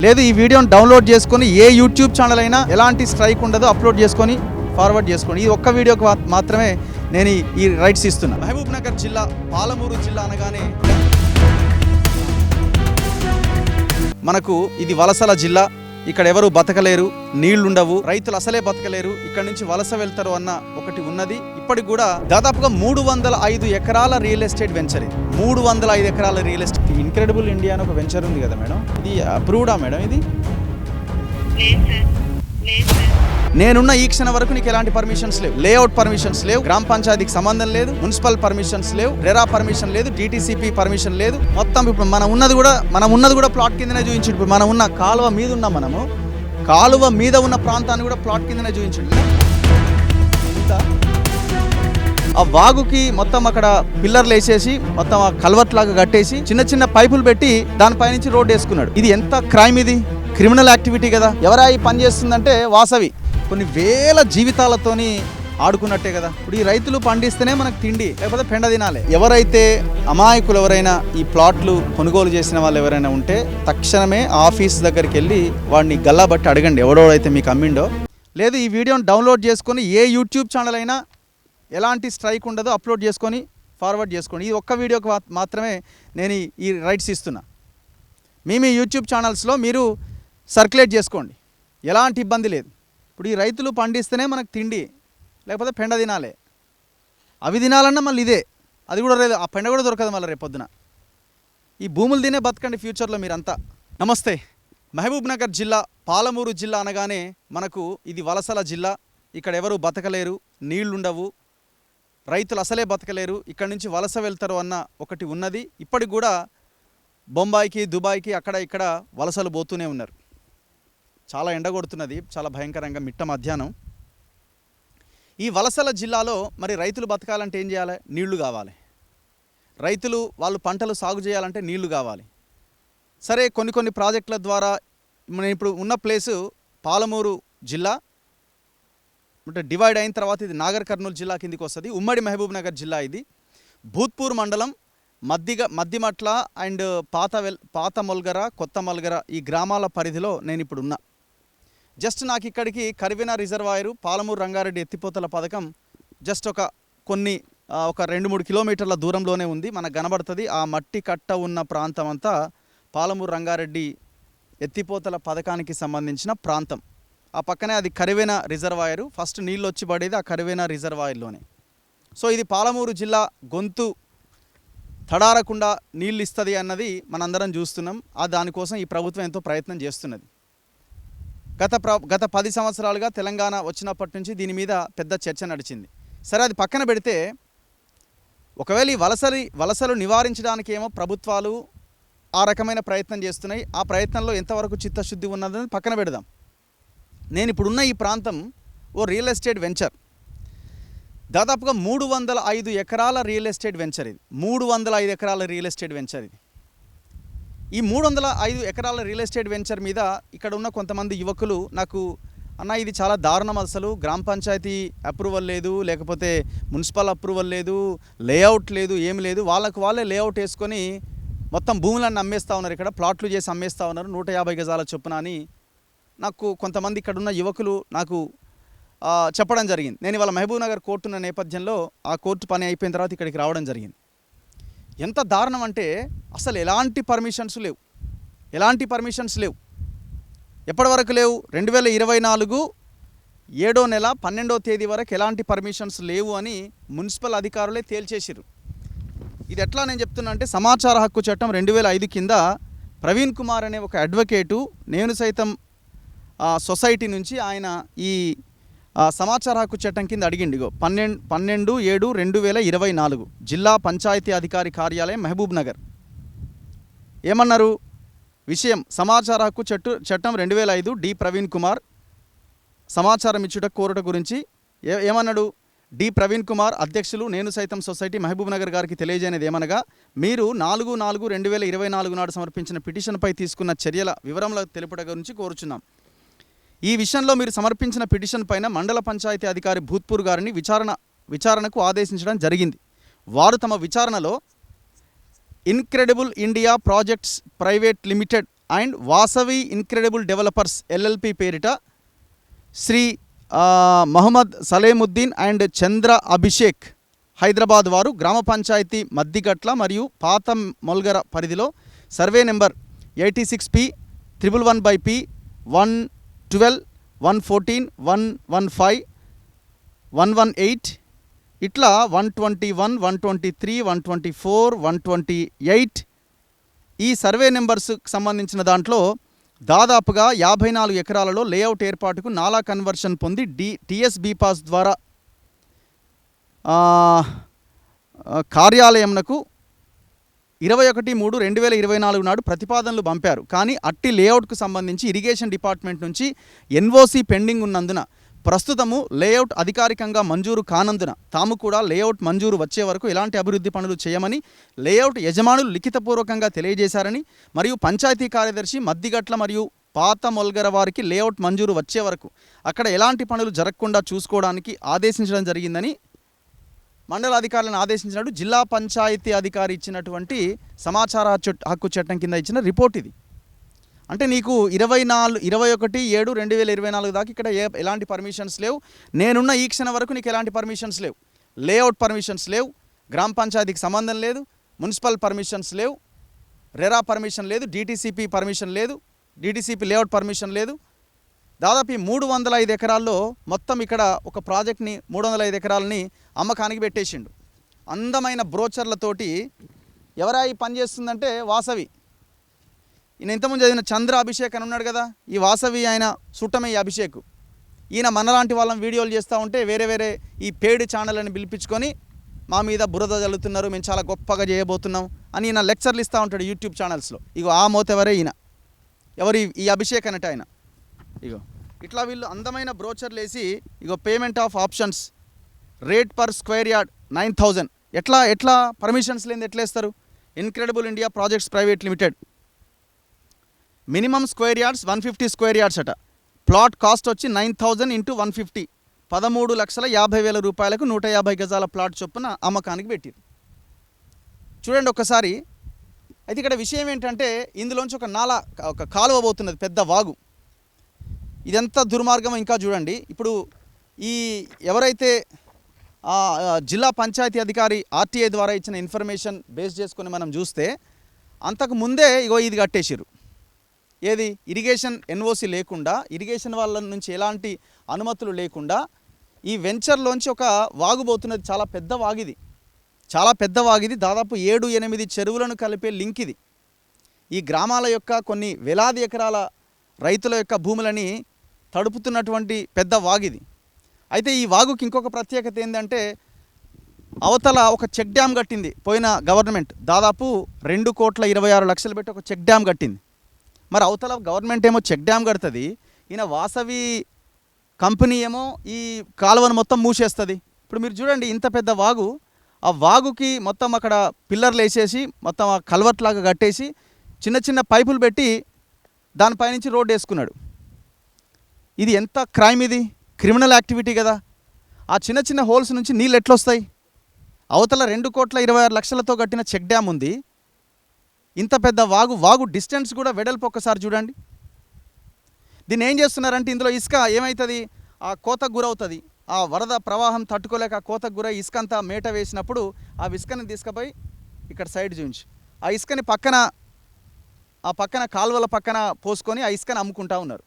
లేదు ఈ వీడియోని డౌన్లోడ్ చేసుకొని ఏ యూట్యూబ్ ఛానల్ అయినా ఎలాంటి స్ట్రైక్ ఉండదు, అప్లోడ్ చేసుకొని ఫార్వర్డ్ చేసుకోండి. ఈ ఒక్క వీడియోకి మాత్రమే నేను ఈ రైట్స్ ఇస్తున్నా. మహబూబ్ నగర్ జిల్లా, పాలమూరు జిల్లా అనగానే మనకు ఇది వలసల జిల్లా. ఇక్కడ ఎవరు బతకలేరు, నీళ్లుండవు, రైతులు అసలే బతకలేరు, ఇక్కడ నుంచి వలస వెళ్తారు అన్న ఒకటి ఉన్నది. ఇప్పటికి కూడా దాదాపుగా 305 ఎకరాల రియల్ ఎస్టేట్ వెంచర్ ఇది. 305 ఎకరాల రియల్ ఎస్టేట్. ఇన్క్రెడిబుల్ ఇండియా అని ఒక వెంచర్ ఉంది కదా మేడం, ఇది అప్రూవ్డా మేడం? ఇది నేనున్న ఈ క్షణం వరకు నీకు ఎలాంటి పర్మిషన్స్ లేవు, లేఅవుట్ పర్మిషన్స్ లేవు, గ్రామ పంచాయతీకి సంబంధం లేదు, మున్సిపల్ పర్మిషన్స్ లేవు, రెరా పర్మిషన్ లేదు, డిటిసిపి పర్మిషన్ లేదు. మొత్తం ఇప్పుడు మనం ఉన్నది కూడా ప్లాట్ కిందనే చూపించండి. ఇప్పుడు మనం ఉన్న కాలువ మీద ఉన్నాం, మనము కాలువ మీద ఉన్న ప్రాంతాన్ని కూడా ప్లాట్ కిందనే చూపించండి. ఆ వాగుకి మొత్తం అక్కడ పిల్లర్లు వేసేసి మొత్తం ఆ కల్వర్ట్ లాగా కట్టేసి చిన్న చిన్న పైపులు పెట్టి దానిపై నుంచి రోడ్డు వేసుకున్నాడు. ఇది ఎంత క్రైమ్, ఇది క్రిమినల్ యాక్టివిటీ కదా. ఎవరా ఈ పని చేస్తుందంటే వాసవి. కొన్ని వేల జీవితాలతోని ఆడుకున్నట్టే కదా. ఇప్పుడు ఈ రైతులు పండిస్తేనే మనకు తిండి, లేకపోతే పెండ తినాలి. ఎవరైతే అమాయకులు ఎవరైనా ఈ ప్లాట్లు కొనుగోలు చేసిన వాళ్ళు ఎవరైనా ఉంటే తక్షణమే ఆఫీస్ దగ్గరికి వెళ్ళి వాడిని గల్లాబట్టి అడగండి, ఎవడోడైతే మీకు అమ్మిండో. లేదు ఈ వీడియోని డౌన్లోడ్ చేసుకొని ఏ యూట్యూబ్ ఛానల్ అయినా ఎలాంటి స్ట్రైక్ ఉండదు, అప్లోడ్ చేసుకొని ఫార్వర్డ్ చేసుకోండి. ఈ ఒక్క వీడియోకి మాత్రమే నేను ఈ రైట్స్ ఇస్తున్నా. మీ యూట్యూబ్ ఛానల్స్లో మీరు సర్క్యులేట్ చేసుకోండి, ఎలాంటి ఇబ్బంది లేదు. ఇప్పుడు ఈ రైతులు పండిస్తేనే మనకు తిండి, లేకపోతే పెండ తినాలి. అవి తినాలన్నా మళ్ళీ ఇదే, అది కూడా లేదు, ఆ పెండ కూడా దొరకదు మళ్ళీ రేపొద్దున. ఈ భూములు తినే బతకండి ఫ్యూచర్లో మీరంతా. నమస్తే. మహబూబ్ నగర్ జిల్లా, పాలమూరు జిల్లా అనగానే మనకు ఇది వలసల జిల్లా. ఇక్కడ ఎవరు బతకలేరు, నీళ్లుండవు, రైతులు అసలే బతకలేరు, ఇక్కడ నుంచి వలస వెళ్తారు అన్న ఒకటి ఉన్నది. ఇప్పటికి కూడా బొంబాయికి, దుబాయ్కి అక్కడ ఇక్కడ వలసలు పోతూనే ఉన్నారు. చాలా ఎండ కొడుతున్నది, చాలా భయంకరంగా, మిట్ట మధ్యాహ్నం. ఈ వలసల జిల్లాలో మరి రైతులు బతకాలంటే ఏం చేయాలి? నీళ్లు కావాలి. రైతులు వాళ్ళు పంటలు సాగు చేయాలంటే నీళ్లు కావాలి. సరే, కొన్ని ప్రాజెక్టుల ద్వారా నేను ఇప్పుడు ఉన్న ప్లేసు పాలమూరు జిల్లా, అంటే డివైడ్ అయిన తర్వాత ఇది నాగర్ కర్నూలు జిల్లా కిందికి వస్తుంది. ఉమ్మడి మహబూబ్ నగర్ జిల్లా ఇది. భూత్పూర్ మండలం, మద్దిమట్ల అండ్ పాత మొల్గర, కొత్త మొల్గర ఈ గ్రామాల పరిధిలో నేను ఇప్పుడు ఉన్నా. జస్ట్ నాకు ఇక్కడికి కరివెన రిజర్వాయరు, పాలమూరు రంగారెడ్డి ఎత్తిపోతల పథకం జస్ట్ ఒక 2-3 కిలోమీటర్ల దూరంలోనే ఉంది. మనకు కనబడుతుంది ఆ మట్టి కట్ట ఉన్న ప్రాంతం అంతా పాలమూరు రంగారెడ్డి ఎత్తిపోతల పథకానికి సంబంధించిన ప్రాంతం. ఆ పక్కనే అది కరివెన రిజర్వాయరు. ఫస్ట్ నీళ్ళు వచ్చి పడేది ఆ కరివెన రిజర్వాయర్లోనే. సో ఇది పాలమూరు జిల్లా గొంతు తడారకుండా నీళ్ళు ఇస్తుంది అన్నది మనందరం చూస్తున్నాం. దానికోసం ఈ ప్రభుత్వం ఎంతో ప్రయత్నం చేస్తున్నది. గత 10 సంవత్సరాలుగా తెలంగాణ వచ్చినప్పటి నుంచి దీని మీద పెద్ద చర్చ నడిచింది. సరే, అది పక్కన పెడితే ఒకవేళ ఈ వలసలు నివారించడానికి ఏమో ప్రభుత్వాలు ఆ రకమైన ప్రయత్నం చేస్తున్నాయి. ఆ ప్రయత్నంలో ఎంతవరకు చిత్తశుద్ధి ఉన్నదని పక్కన పెడదాం. నేను ఇప్పుడున్న ఈ ప్రాంతం ఓ రియల్ ఎస్టేట్ వెంచర్. దాదాపుగా 305 ఎకరాల రియల్ ఎస్టేట్ వెంచర్ ఇది. 305 ఎకరాల రియల్ ఎస్టేట్ వెంచర్ ఇది. ఈ 305 ఎకరాల రియల్ ఎస్టేట్ వెంచర్ మీద ఇక్కడ ఉన్న కొంతమంది యువకులు నాకు, అన్న ఇది చాలా దారుణం, అసలు గ్రామ పంచాయతీ అప్రూవల్ లేదు, లేకపోతే మున్సిపల్ అప్రూవల్ లేదు, లేఅవుట్ లేదు, ఏమి లేదు, వాళ్ళే లేఅవుట్ వేసుకొని మొత్తం భూములన్నీ అమ్మేస్తూ ఉన్నారు, ఇక్కడ ప్లాట్లు చేసి అమ్మేస్తూ ఉన్నారు 150 గజాల చొప్పున అని నాకు కొంతమంది ఇక్కడున్న యువకులు నాకు చెప్పడం జరిగింది. నేను ఇవాళ మహబూబ్ నగర్ కోర్టు ఉన్న నేపథ్యంలో ఆ కోర్టు పని అయిపోయిన తర్వాత ఇక్కడికి రావడం జరిగింది. ఎంత దారుణం అంటే అసలు ఎలాంటి పర్మిషన్స్ లేవు. ఎప్పటి వరకు లేవు? 2024 7వ నెల 12వ తేదీ వరకు ఎలాంటి పర్మిషన్స్ లేవు అని మున్సిపల్ అధికారులే తేల్చేసారు. ఇది ఎట్లా నేను చెప్తున్నా అంటే, సమాచార హక్కు చట్టం 2005 కింద ప్రవీణ్ కుమార్ అనే ఒక అడ్వకేటు నేను సైతం సొసైటీ నుంచి ఆయన ఈ సమాచార హక్కు చట్టం కింద అడిగిండిగో 12/7/2024 జిల్లా పంచాయతీ అధికారి కార్యాలయం మహబూబ్ నగర్. ఏమన్నారు? విషయం సమాచార హక్కు చట్టం 2005 డి ప్రవీణ్ కుమార్ సమాచారం ఇచ్చుట కోరుట గురించి ఏమన్నాడు? డి ప్రవీణ్ కుమార్ అధ్యక్షులు నేను సైతం సొసైటీ మహబూబ్ నగర్ గారికి తెలియజేయనిది ఏమనగా, మీరు 4/4/2024 నాడు సమర్పించిన పిటిషన్పై తీసుకున్న చర్యల వివరముల తెలుపుట గురించి కోరుచున్నాం. ఈ విషయంలో మీరు సమర్పించిన పిటిషన్ పైన మండల పంచాయతీ అధికారి భూత్పూర్ గారిని విచారణకు ఆదేశించడం జరిగింది. వారు తమ విచారణలో incredible India projects private limited and Vasavi incredible developers LLP పేరిట శ్రీ మహమ్మద్ సలేముద్దీన్ అండ్ చంద్ర అభిషేక్ హైదరాబాద్ వారు గ్రామ పంచాయతీ మద్దిగట్ల మరియు పాత మొల్గర పరిధిలో సర్వే నెంబర్ 86P 111/P 112 114 115 118 ఇట్లా 121 123 124 128 ఈ సర్వే నెంబర్స్కి సంబంధించిన దాంట్లో దాదాపుగా 54 ఎకరాలలో లేఅవుట్ ఏర్పాటుకు నాలా కన్వర్షన్ పొంది టీఎస్బీ పాస్ ద్వారా కార్యాలయంనకు 21/3/2024 నాడు ప్రతిపాదనలు పంపారు. కానీ అట్టి లేఅవుట్కు సంబంధించి ఇరిగేషన్ డిపార్ట్మెంట్ నుంచి ఎన్ఓసి పెండింగ్ ఉన్నందున ప్రస్తుతము లేఅవుట్ అధికారికంగా మంజూరు కానందున తాము కూడా లేఅవుట్ మంజూరు వచ్చే వరకు ఎలాంటి అభివృద్ధి పనులు చేయమని లేఅవుట్ యజమానులు లిఖితపూర్వకంగా తెలియజేశారని మరియు పంచాయతీ కార్యదర్శి మద్దిగట్ల మరియు పాత మొల్గర వారికి లేఅవుట్ మంజూరు వచ్చే వరకు అక్కడ ఎలాంటి పనులు జరగకుండా చూసుకోవడానికి ఆదేశించడం జరిగిందని మండల అధికారులను ఆదేశించినట్టు జిల్లా పంచాయతీ అధికారి ఇచ్చినటువంటి సమాచార హక్కు చట్టం కింద ఇచ్చిన రిపోర్ట్ ఇది. అంటే నీకు 21/7/2024 దాకా ఇక్కడ ఎలాంటి పర్మిషన్స్ లేవు. నేనున్న ఈ క్షణం వరకు నీకు ఎలాంటి పర్మిషన్స్ లేవు. లేఅవుట్ పర్మిషన్స్ లేవు, గ్రామ పంచాయతీకి సంబంధం లేదు, మున్సిపల్ పర్మిషన్స్ లేవు, రెరా పర్మిషన్ లేదు, డిటిసిపి పర్మిషన్ లేదు, డిటిసిపి లేఅవుట్ పర్మిషన్ లేదు. దాదాపు 305 ఎకరాల్లో మొత్తం ఇక్కడ ఒక ప్రాజెక్ట్ని 305 ఎకరాలని అమ్మకానికి పెట్టేసిండు. అందమైన బ్రోచర్లతోటి. ఎవరా ఈ పని చేస్తుందంటే వాసవి. ఈయన ఇంతకుముందు చదివిన చంద్ర అభిషేక్ అని ఉన్నాడు కదా, ఈ వాసవి ఆయన సుట్టమే ఈ అభిషేక్. ఈయన మనలాంటి వాళ్ళని వీడియోలు చేస్తూ ఉంటే వేరే ఈ పేడ్ ఛానల్ అని పిలిపించుకొని మా మీద బురద జల్లుతున్నారు, మేము చాలా గొప్పగా చేయబోతున్నాం అని ఈయన లెక్చర్లు ఇస్తూ ఉంటాడు యూట్యూబ్ ఛానల్స్లో. ఇగో ఆ మోతెవరే ఈయన. ఎవరు ఈ అభిషేక్ అన్నట్టు ఆయన. ఇగో ఇట్లా వీళ్ళు అందమైన బ్రోచర్లు వేసి ఇగో payment of options, rate per square yard 9,000. ఎట్లా పర్మిషన్స్ లేని ఎట్లా ఇస్తారు? Incredible India projects private limited. Minimum square yards 150 square yards అట. ప్లాట్ కాస్ట్ వచ్చి 9,000 × 150 13,50,000 రూపాయలకు 150 గజాల ప్లాట్ చొప్పున అమ్మకానికి పెట్టారు. చూడండి ఒక్కసారి. అయితే ఇక్కడ విషయం ఏంటంటే ఇందులోంచి ఒక కాలువ పోతున్నది, పెద్ద వాగు. ఇదంతా దుర్మార్గం. ఇంకా చూడండి, ఇప్పుడు ఈ ఎవరైతే జిల్లా పంచాయతీ అధికారి ఆర్టీఐ ద్వారా ఇచ్చిన ఇన్ఫర్మేషన్ బేస్ చేసుకొని మనం చూస్తే అంతకు ముందే ఇగో ఇది కట్టేసిరు. ఏది? ఇరిగేషన్ ఎన్ఓసి లేకుండా, ఇరిగేషన్ వాళ్ళ నుంచి ఎలాంటి అనుమతులు లేకుండా ఈ వెంచర్లోంచి ఒక వాగు పోతున్నది. చాలా పెద్ద వాగిది, చాలా పెద్ద వాగిది. దాదాపు 7-8 చెరువులను కలిపే లింక్ ఇది. ఈ గ్రామాల యొక్క కొన్ని వేలాది ఎకరాల రైతుల యొక్క భూములని తడుపుతున్నటువంటి పెద్ద వాగిది. అయితే ఈ వాగుకి ఇంకొక ప్రత్యేకత ఏంటంటే అవతల ఒక చెక్ డ్యామ్ కట్టింది పోయిన గవర్నమెంట్. దాదాపు 2,26,00,000 పెట్టి ఒక చెక్ డ్యామ్ కట్టింది. మరి అవతల గవర్నమెంట్ ఏమో చెక్ డ్యామ్ కడుతుంది, ఈయన వాసవి కంపెనీ ఏమో ఈ కాలువను మొత్తం మూసేస్తుంది. ఇప్పుడు మీరు చూడండి, ఇంత పెద్ద వాగు, ఆ వాగుకి మొత్తం అక్కడ పిల్లర్లు వేసేసి మొత్తం ఆ కల్వర్ట్ లాగా కట్టేసి చిన్న చిన్న పైపులు పెట్టి దానిపైనుంచి రోడ్డు వేసుకున్నాడు. ఇది ఎంత క్రైమ్! ఇది క్రిమినల్ యాక్టివిటీ కదా. ఆ చిన్న చిన్న హోల్స్ నుంచి నీళ్ళు ఎట్లొస్తాయి? అవతల 2,26,00,000తో కట్టిన చెక్ డ్యామ్ ఉంది, ఇంత పెద్ద వాగు డిస్టెన్స్ కూడా వెడల్పు ఒక్కసారి చూడండి. దీన్ని ఏం చేస్తున్నారంటే ఇందులో ఇసుక ఏమవుతుంది, ఆ కోతకు గురవుతుంది. ఆ వరద ప్రవాహం తట్టుకోలేక ఆ కోతకు గురై ఇసుక అంతా మేట వేసినప్పుడు ఆ ఇసుకని తీసుకుపోయి ఇక్కడ సైడ్ చూపించి ఆ ఇసుకని పక్కన కాలువల పక్కన పోసుకొని ఆ ఇసుకని అమ్ముకుంటా ఉన్నారు.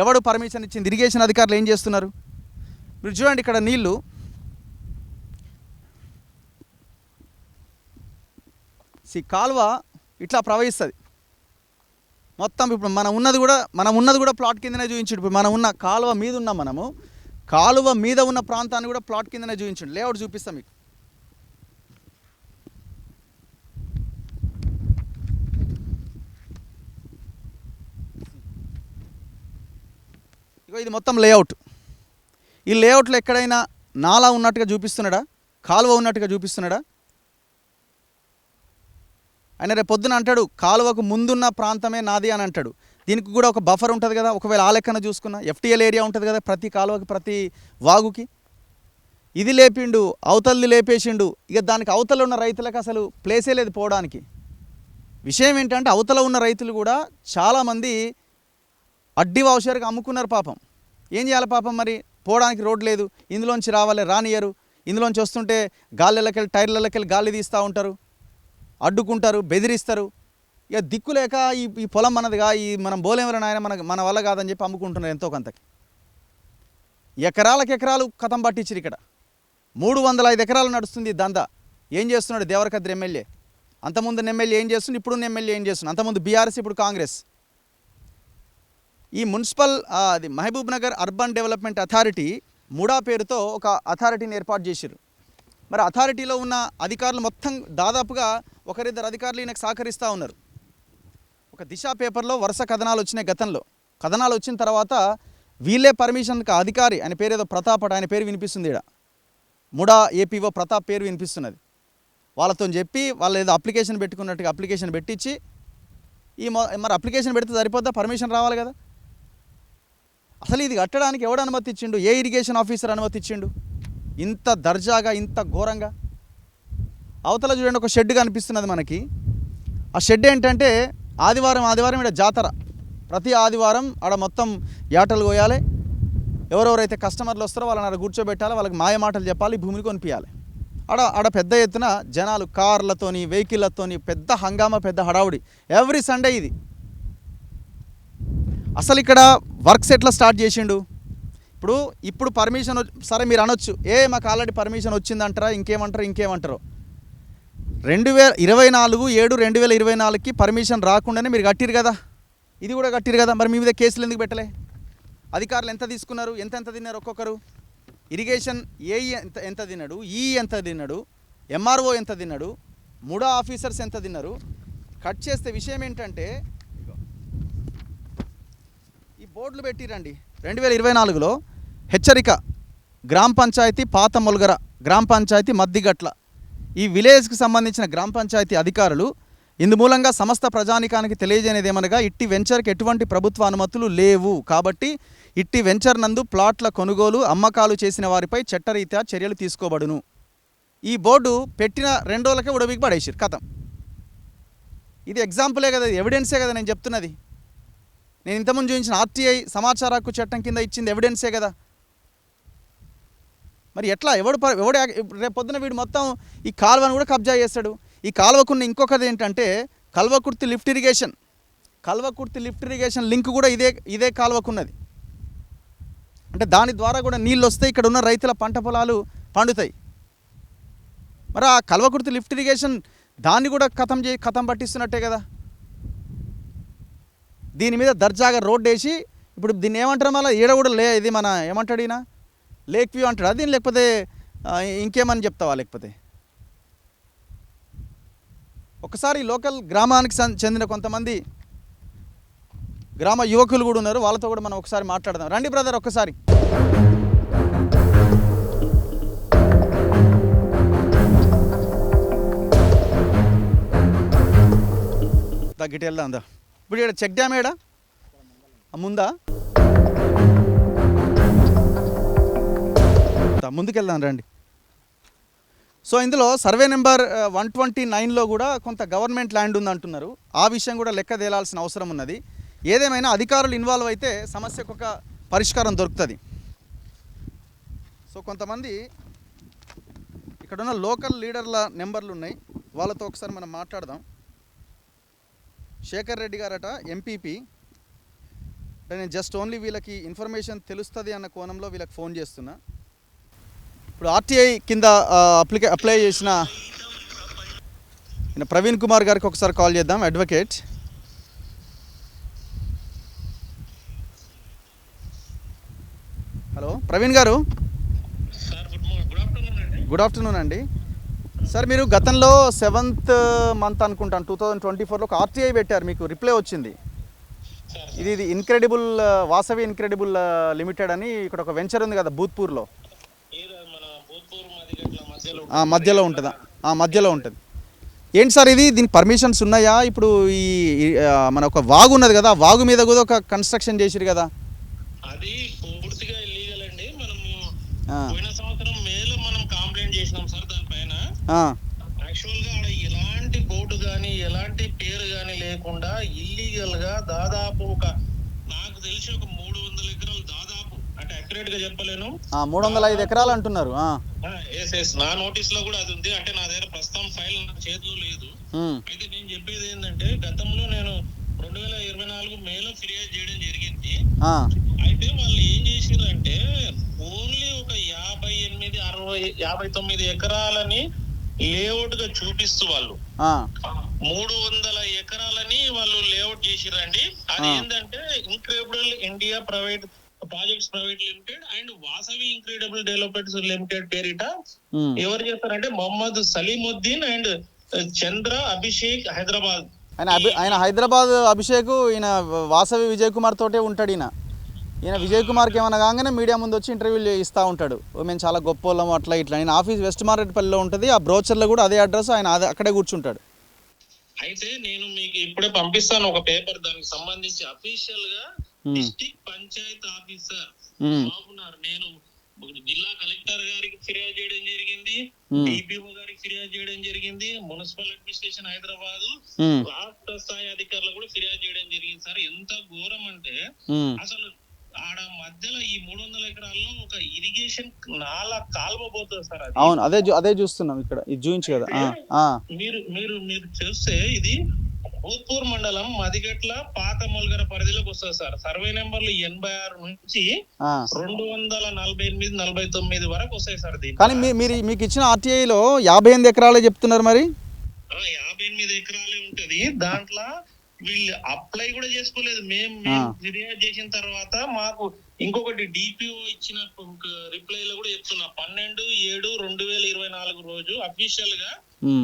ఎవడు పర్మిషన్ ఇచ్చింది? ఇరిగేషన్ అధికారులు ఏం చేస్తున్నారు? మీరు చూడండి, ఇక్కడ నీళ్ళు కాలువ ఇట్లా ప్రవహిస్తుంది మొత్తం. ఇప్పుడు మనం ఉన్నది కూడా ప్లాట్ కిందనే చూపించాడు. ఇప్పుడు మనం ఉన్న కాలువ మీద ఉన్నాం, మనము కాలువ మీద ఉన్న ప్రాంతాన్ని కూడా ప్లాట్ కిందనే చూపించాడు. లేఅవుట్ చూపిస్తాం మీకు. ఇది మొత్తం లేఅవుట్. ఈ లేఅవుట్లో ఎక్కడైనా నాలా ఉన్నట్టుగా చూపిస్తున్నాడా? కాలువ ఉన్నట్టుగా చూపిస్తున్నాడా? ఆయన రేపు పొద్దున అంటాడు కాలువకు ముందున్న ప్రాంతమే నాది అని అంటాడు. దీనికి కూడా ఒక బఫర్ ఉంటుంది కదా. ఒకవేళ ఆ లెక్కన చూసుకున్నా ఎఫ్టీఎల్ ఏరియా ఉంటుంది కదా ప్రతి కాలువకి, ప్రతి వాగుకి. ఇది లేపిండు, అవతలది లేపేసిండు. ఇక దానికి అవతల ఉన్న రైతులకు అసలు ప్లేసే లేదు పోవడానికి. విషయం ఏంటంటే అవతల ఉన్న రైతులు కూడా చాలామంది అడ్డి వాషర్కి అమ్ముకున్నారు పాపం. ఏం చేయాలి పాపం, మరి పోవడానికి రోడ్ లేదు, ఇందులోంచి రావాలి రానియరు, ఇందులోంచి వస్తుంటే గాలిళ్ళకెళ్ళి టైర్లకెళ్ళి గాలి తీస్తూ ఉంటారు, అడ్డుకుంటారు, బెదిరిస్తారు. ఇక దిక్కులేక ఈ పొలం మనదిగా, ఈ మనం బోలేమరని ఆయన మన వల్ల కాదని చెప్పి అమ్ముకుంటున్నారు ఎంతో కొంతకి. ఎకరాలు కథం పట్టించారు ఇక్కడ. 305 ఎకరాలు నడుస్తుంది దందా. ఏం చేస్తున్నాడు దేవరకద్రి ఎమ్మెల్యే? అంతకుముందు ఎమ్మెల్యే ఏం చేస్తుంది, ఇప్పుడు ఎమ్మెల్యే ఏం చేస్తుంది? అంతకుముందు బీఆర్ఎస్, ఇప్పుడు కాంగ్రెస్. ఈ మున్సిపల్ అది Mahbub Nagar urban development authority MUDA పేరుతో ఒక అథారిటీని ఏర్పాటు చేశారు. మరి అథారిటీలో ఉన్న అధికారులు మొత్తం దాదాపుగా ఒకరిద్దరు అధికారులు ఈయనకు సహకరిస్తూ ఉన్నారు. ఒక దిశ పేపర్లో వరుస కథనాలు వచ్చినాయి గతంలో. కథనాలు వచ్చిన తర్వాత వీళ్ళే పర్మిషన్కి అధికారి, ఆయన పేరు ఏదో ప్రతాప్, ఆయన పేరు వినిపిస్తుంది ఇక్కడ, ముడా ఏపీఓ ప్రతాప్ పేరు వినిపిస్తున్నది. వాళ్ళతో చెప్పి వాళ్ళు ఏదో అప్లికేషన్ పెట్టుకున్నట్టుగా అప్లికేషన్ పెట్టించి మరి అప్లికేషన్ పెడితే సరిపోద్దా, పర్మిషన్ రావాలి కదా. అసలు ఇది కట్టడానికి ఎవడు అనుమతి ఇచ్చిండు? ఏ ఇరిగేషన్ ఆఫీసర్ అనుమతి ఇచ్చిండు? ఇంత దర్జాగా, ఇంత ఘోరంగా. అవతల చూడండి ఒక షెడ్ కనిపిస్తున్నది మనకి. ఆ షెడ్ ఏంటంటే ఆదివారం ఇక్కడ జాతర. ప్రతి ఆదివారం ఆడ మొత్తం యాటలు కోయాలి. ఎవరెవరైతే కస్టమర్లు వస్తారో వాళ్ళని ఆడ కూర్చోబెట్టాలి, వాళ్ళకి మాయ మాటలు చెప్పాలి, భూమిని కొనిపించాలి. ఆడ పెద్ద ఎత్తున జనాలు కార్లతోని, వెహికల్లతోని పెద్ద హంగామా, పెద్ద హడావుడి ఎవ్రీ సండే ఇది. అసలు ఇక్కడ వర్క్స్ ఎట్లా స్టార్ట్ చేసిండు? ఇప్పుడు పర్మిషన్ సరే మీరు అనొచ్చు, మాకు ఆల్రెడీ పర్మిషన్ వచ్చిందంటారా, ఇంకేమంటారో 2024/7/2024కి పర్మిషన్ రాకుండానే మీరు కట్టిరు కదా, ఇది కూడా కట్టిరు కదా. మరి మీ మీద కేసులు ఎందుకు పెట్టలే? అధికారులు ఎంత తీసుకున్నారు, ఎంత తిన్నారు ఒక్కొక్కరు? ఇరిగేషన్ ఏఈ ఎంత తిన్నాడు, ఎంత తిన్నాడు, ఎంఆర్ఓ ఎంత తిన్నాడు, ముడా ఆఫీసర్స్ ఎంత తిన్నారు? కట్ చేస్తే విషయం ఏంటంటే ఈ బోర్డులు పెట్టిరండి. 2024లో హెచ్చరిక, గ్రామ పంచాయతీ పాత మొలగర, గ్రామ పంచాయతీ మద్దిగట్ల, ఈ విలేజ్కి సంబంధించిన గ్రామ పంచాయతీ అధికారులు ఇందు మూలంగా సమస్త ప్రజానికానికి తెలియజేయనిది ఏమనగా, ఇట్టి వెంచర్కి ఎటువంటి ప్రభుత్వ అనుమతులు లేవు కాబట్టి ఇట్టి వెంచర్ నందు ప్లాట్ల కొనుగోలు, అమ్మకాలు చేసిన వారిపై చట్టరీత్యా చర్యలు తీసుకోబడును. ఈ బోర్డు పెట్టిన 2 రోజులకే ఉడవికి పడేసారు కథం. ఇది ఎగ్జాంపులే కదా, ఎవిడెన్సే కదా నేను చెప్తున్నది. నేను ఇంతకుముందు చూపించిన ఆర్టీఐ సమాచార హక్కు చట్టం కింద ఇచ్చింది ఎవిడెన్సే కదా. మరి ఎట్లా ఎవడు రేపు పొద్దున వీడు మొత్తం ఈ కాలువను కూడా కబ్జా చేస్తాడు. ఈ కాలువకున్న ఇంకొకది ఏంటంటే కల్వకుర్తి లిఫ్ట్ ఇరిగేషన్ లింక్ కూడా ఇదే కాలువకున్నది. అంటే దాని ద్వారా కూడా నీళ్ళు వస్తాయి, ఇక్కడ ఉన్న రైతుల పంట పొలాలు పండుతాయి. మరి ఆ కల్వకుర్తి లిఫ్ట్ ఇరిగేషన్ దాన్ని కూడా కథం పట్టిస్తున్నట్టే కదా. దీని మీద దర్జాగా రోడ్డు వేసి ఇప్పుడు దీన్ని ఏమంటారు, మళ్ళీ ఈడ కూడా ఇది మన ఏమంటాడు ఈయన, లేక్ వ్యూ అంటాడు అది, లేకపోతే ఇంకేమని చెప్తావా? లేకపోతే ఒకసారి లోకల్ గ్రామానికి చెందిన కొంతమంది గ్రామ యువకులు కూడా ఉన్నారు, వాళ్ళతో కూడా మనం ఒకసారి మాట్లాడదాం. రండి బ్రదర్ ఒక్కసారి. తగ్గిటి వెళ్దా అందా. ఇప్పుడు ఇక్కడ చెక్ డ్యామ్ ఏడా ముందా? ముందుకెళ్దాం రండి. సో ఇందులో సర్వే నెంబర్ 129లో కూడా కొంత గవర్నమెంట్ ల్యాండ్ ఉంది అంటున్నారు. ఆ విషయం కూడా లెక్క తేలాల్సిన అవసరం ఉన్నది. ఏదేమైనా అధికారులు ఇన్వాల్వ్ అయితే సమస్యకు ఒక పరిష్కారం దొరుకుతుంది. సో కొంతమంది ఇక్కడున్న లోకల్ లీడర్ల నెంబర్లు ఉన్నాయి, వాళ్ళతో ఒకసారి మనం మాట్లాడదాం. శేఖర్ రెడ్డి గారట ఎంపీపీ. నేను జస్ట్ ఓన్లీ వీళ్ళకి ఇన్ఫర్మేషన్ తెలుస్తుంది అన్న కోణంలో వీళ్ళకి ఫోన్ చేస్తున్నా. ఇప్పుడు ఆర్టీఐ కింద అప్లై చేసిన ప్రవీణ్ కుమార్ గారికి ఒకసారి కాల్ చేద్దాం, అడ్వకేట్. హలో ప్రవీణ్ గారు. గుడ్ ఆఫ్టర్నూన్ అండి. సార్ మీరు గతంలో 7th మంత్ అనుకుంటాను 2024లో ఒక ఆర్టీఐ పెట్టారు, మీకు రిప్లై వచ్చింది. ఇది ఇన్క్రెడిబుల్ వాసవి ఇన్క్రెడిబుల్ లిమిటెడ్ అని ఇక్కడ ఒక వెంచర్ ఉంది కదా భూత్పూర్లో, మధ్యలో ఉంటుందా? మధ్యలో ఉంటుంది. ఏంటి సార్ ఇది, దీనికి పర్మిషన్స్ ఉన్నాయా? ఇప్పుడు ఈ మన ఒక వాగు ఉన్నది కదా, వాగు మీద కూడా ఒక కన్స్ట్రక్షన్ చేసిరు కదా. అది పూర్తిగా ఇల్లీగల్ అండి. మనము పోయిన సంవత్సరం మేలో మనం కంప్లైంట్ చేసినాం సార్ దానిపైన. యాక్చువల్ గా ఆడ ఎలాంటి బోర్డు కానీ ఎలాంటి పేరు లేకుండా ఇల్లీగల్ గా దాదాపు నాకు తెలిసి 300 ఎకరాలు దాదాపు, అంటే అక్యురేట్ గా చెప్పలేను, 305 ఎకరాలు అంటున్నారు. నా నోటీస్ లో కూడా అది ఉంది. అంటే నా దగ్గర ప్రస్తుతం ఫైల్ నా చేతిలో లేదు. అయితే నేను చెప్పేది ఏంటంటే, గతంలో నేను 2024 మేలో ఫిర్యాదు చేయడం జరిగింది. అయితే వాళ్ళు ఏం చేసిరంటే ఓన్లీ 59 ఎకరాలని లేఅవుట్ గా చూపిస్తూ వాళ్ళు 300 ఎకరాలని వాళ్ళు లేఅవుట్ చేసిరండి. అది ఏంటంటే incredible India private projects private limited and Vasavi incredible developments limited పేరిట ఎవరు చేస్తారంటే మొహమ్మద్ సలీముద్దీన్ అండ్ చంద్ర అభిషేక్ హైదరాబాద్. ఆయన హైదరాబాద్ అభిషేక్, ఈయన వాసవి విజయ్ కుమార్ తోటే ఉంటాడు. ఈయన విజయ్ కుమార్కి ఏమన్నా కాగానే మీడియా ముందు వచ్చి ఇంటర్వ్యూలు ఇస్తూ ఉంటాడు. మేము చాలా గొప్ప వాళ్ళం అట్లా ఇట్లా. ఆయన ఆఫీస్ వెస్ట్ మార్కెట్పల్లిలో ఉంటుంది. ఆ బ్రోచర్లో కూడా అదే అడ్రస్, ఆయన అక్కడే కూర్చుంటాడు. అయితే నేను మీకు ఇప్పుడే పంపిస్తాను ఒక పేపర్, దానికి సంబంధించి అఫీషియల్ గా డిస్ట్రిక్ట్ పంచాయత్ ఆఫీసర్ బాబునార్, నేను జిల్లా కలెక్టర్ గారికి ఫిర్యాదు చేయడం జరిగింది, డిపిఓ గారికి ఫిర్యాదు చేయడం జరిగింది, మున్సిపల్ అడ్మినిస్ట్రేషన్ హైదరాబాద్ రాష్ట్ర స్థాయి అధికారులు కూడా ఫిర్యాదు చేయడం జరిగింది. సార్ ఎంత ఘోరం అంటే అసలు ఆడ మధ్యలో ఈ 300 ఎకరాల్లో ఒక ఇరిగేషన్ నాలా కాల్వబోతుంది సార్. అవును, అదే చూస్తున్నాం ఇక్కడ, ఇది చూపించు కదా. మీరు చూస్తే ఇది భూత్పూర్ మండలం మదిగట్ల పాత మొలగర పరిధిలోకి వస్తుంది సార్. సర్వే నెంబర్లు 86 నుంచి 248-49 వరకు వస్తాయి సార్. కానీ మీకు ఇచ్చిన ఆర్టీఐలో 58 ఎకరాలే చెప్తున్నారు. మరి 58 ఎకరాలే ఉంటది. దాంట్లో వీళ్ళు అప్లై కూడా చేసుకోలేదు. మేము ఫిర్యాదు చేసిన తర్వాత మాకు ఇంకొకటి డిపిఓ ఇచ్చిన రిప్లైలో కూడా చెప్తున్నా, 12/7/2024 రోజు అఫీషియల్ గా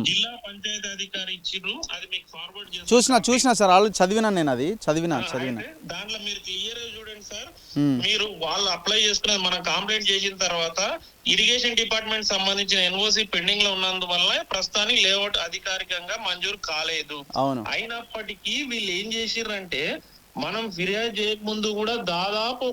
జిల్లా పంచాయతీ అధికారి ఇచ్చిర్రు. అది మీకు ఫార్వర్డ్ చేస్తాను. చూసినా సార్, ఆల్రెడీ చదివినా నేను, అది చదివినా. దాంట్లో మీరు క్లియర్ చూడండి సార్. మీరు వాళ్ళు అప్లై చేసుకునేది మనం కంప్లైంట్ చేసిన తర్వాత ఇరిగేషన్ డిపార్ట్మెంట్ సంబంధించిన ఎన్ఓసి పెండింగ్ లో ఉన్నందువల్ల ప్రస్తుతానికి లేఅవుట్ అధికారికంగా మంజూరు కాలేదు. అయినప్పటికీ వీళ్ళు ఏం చేసిర్రంటే, మనం ఫిర్యాదు చేయక ముందు కూడా దాదాపు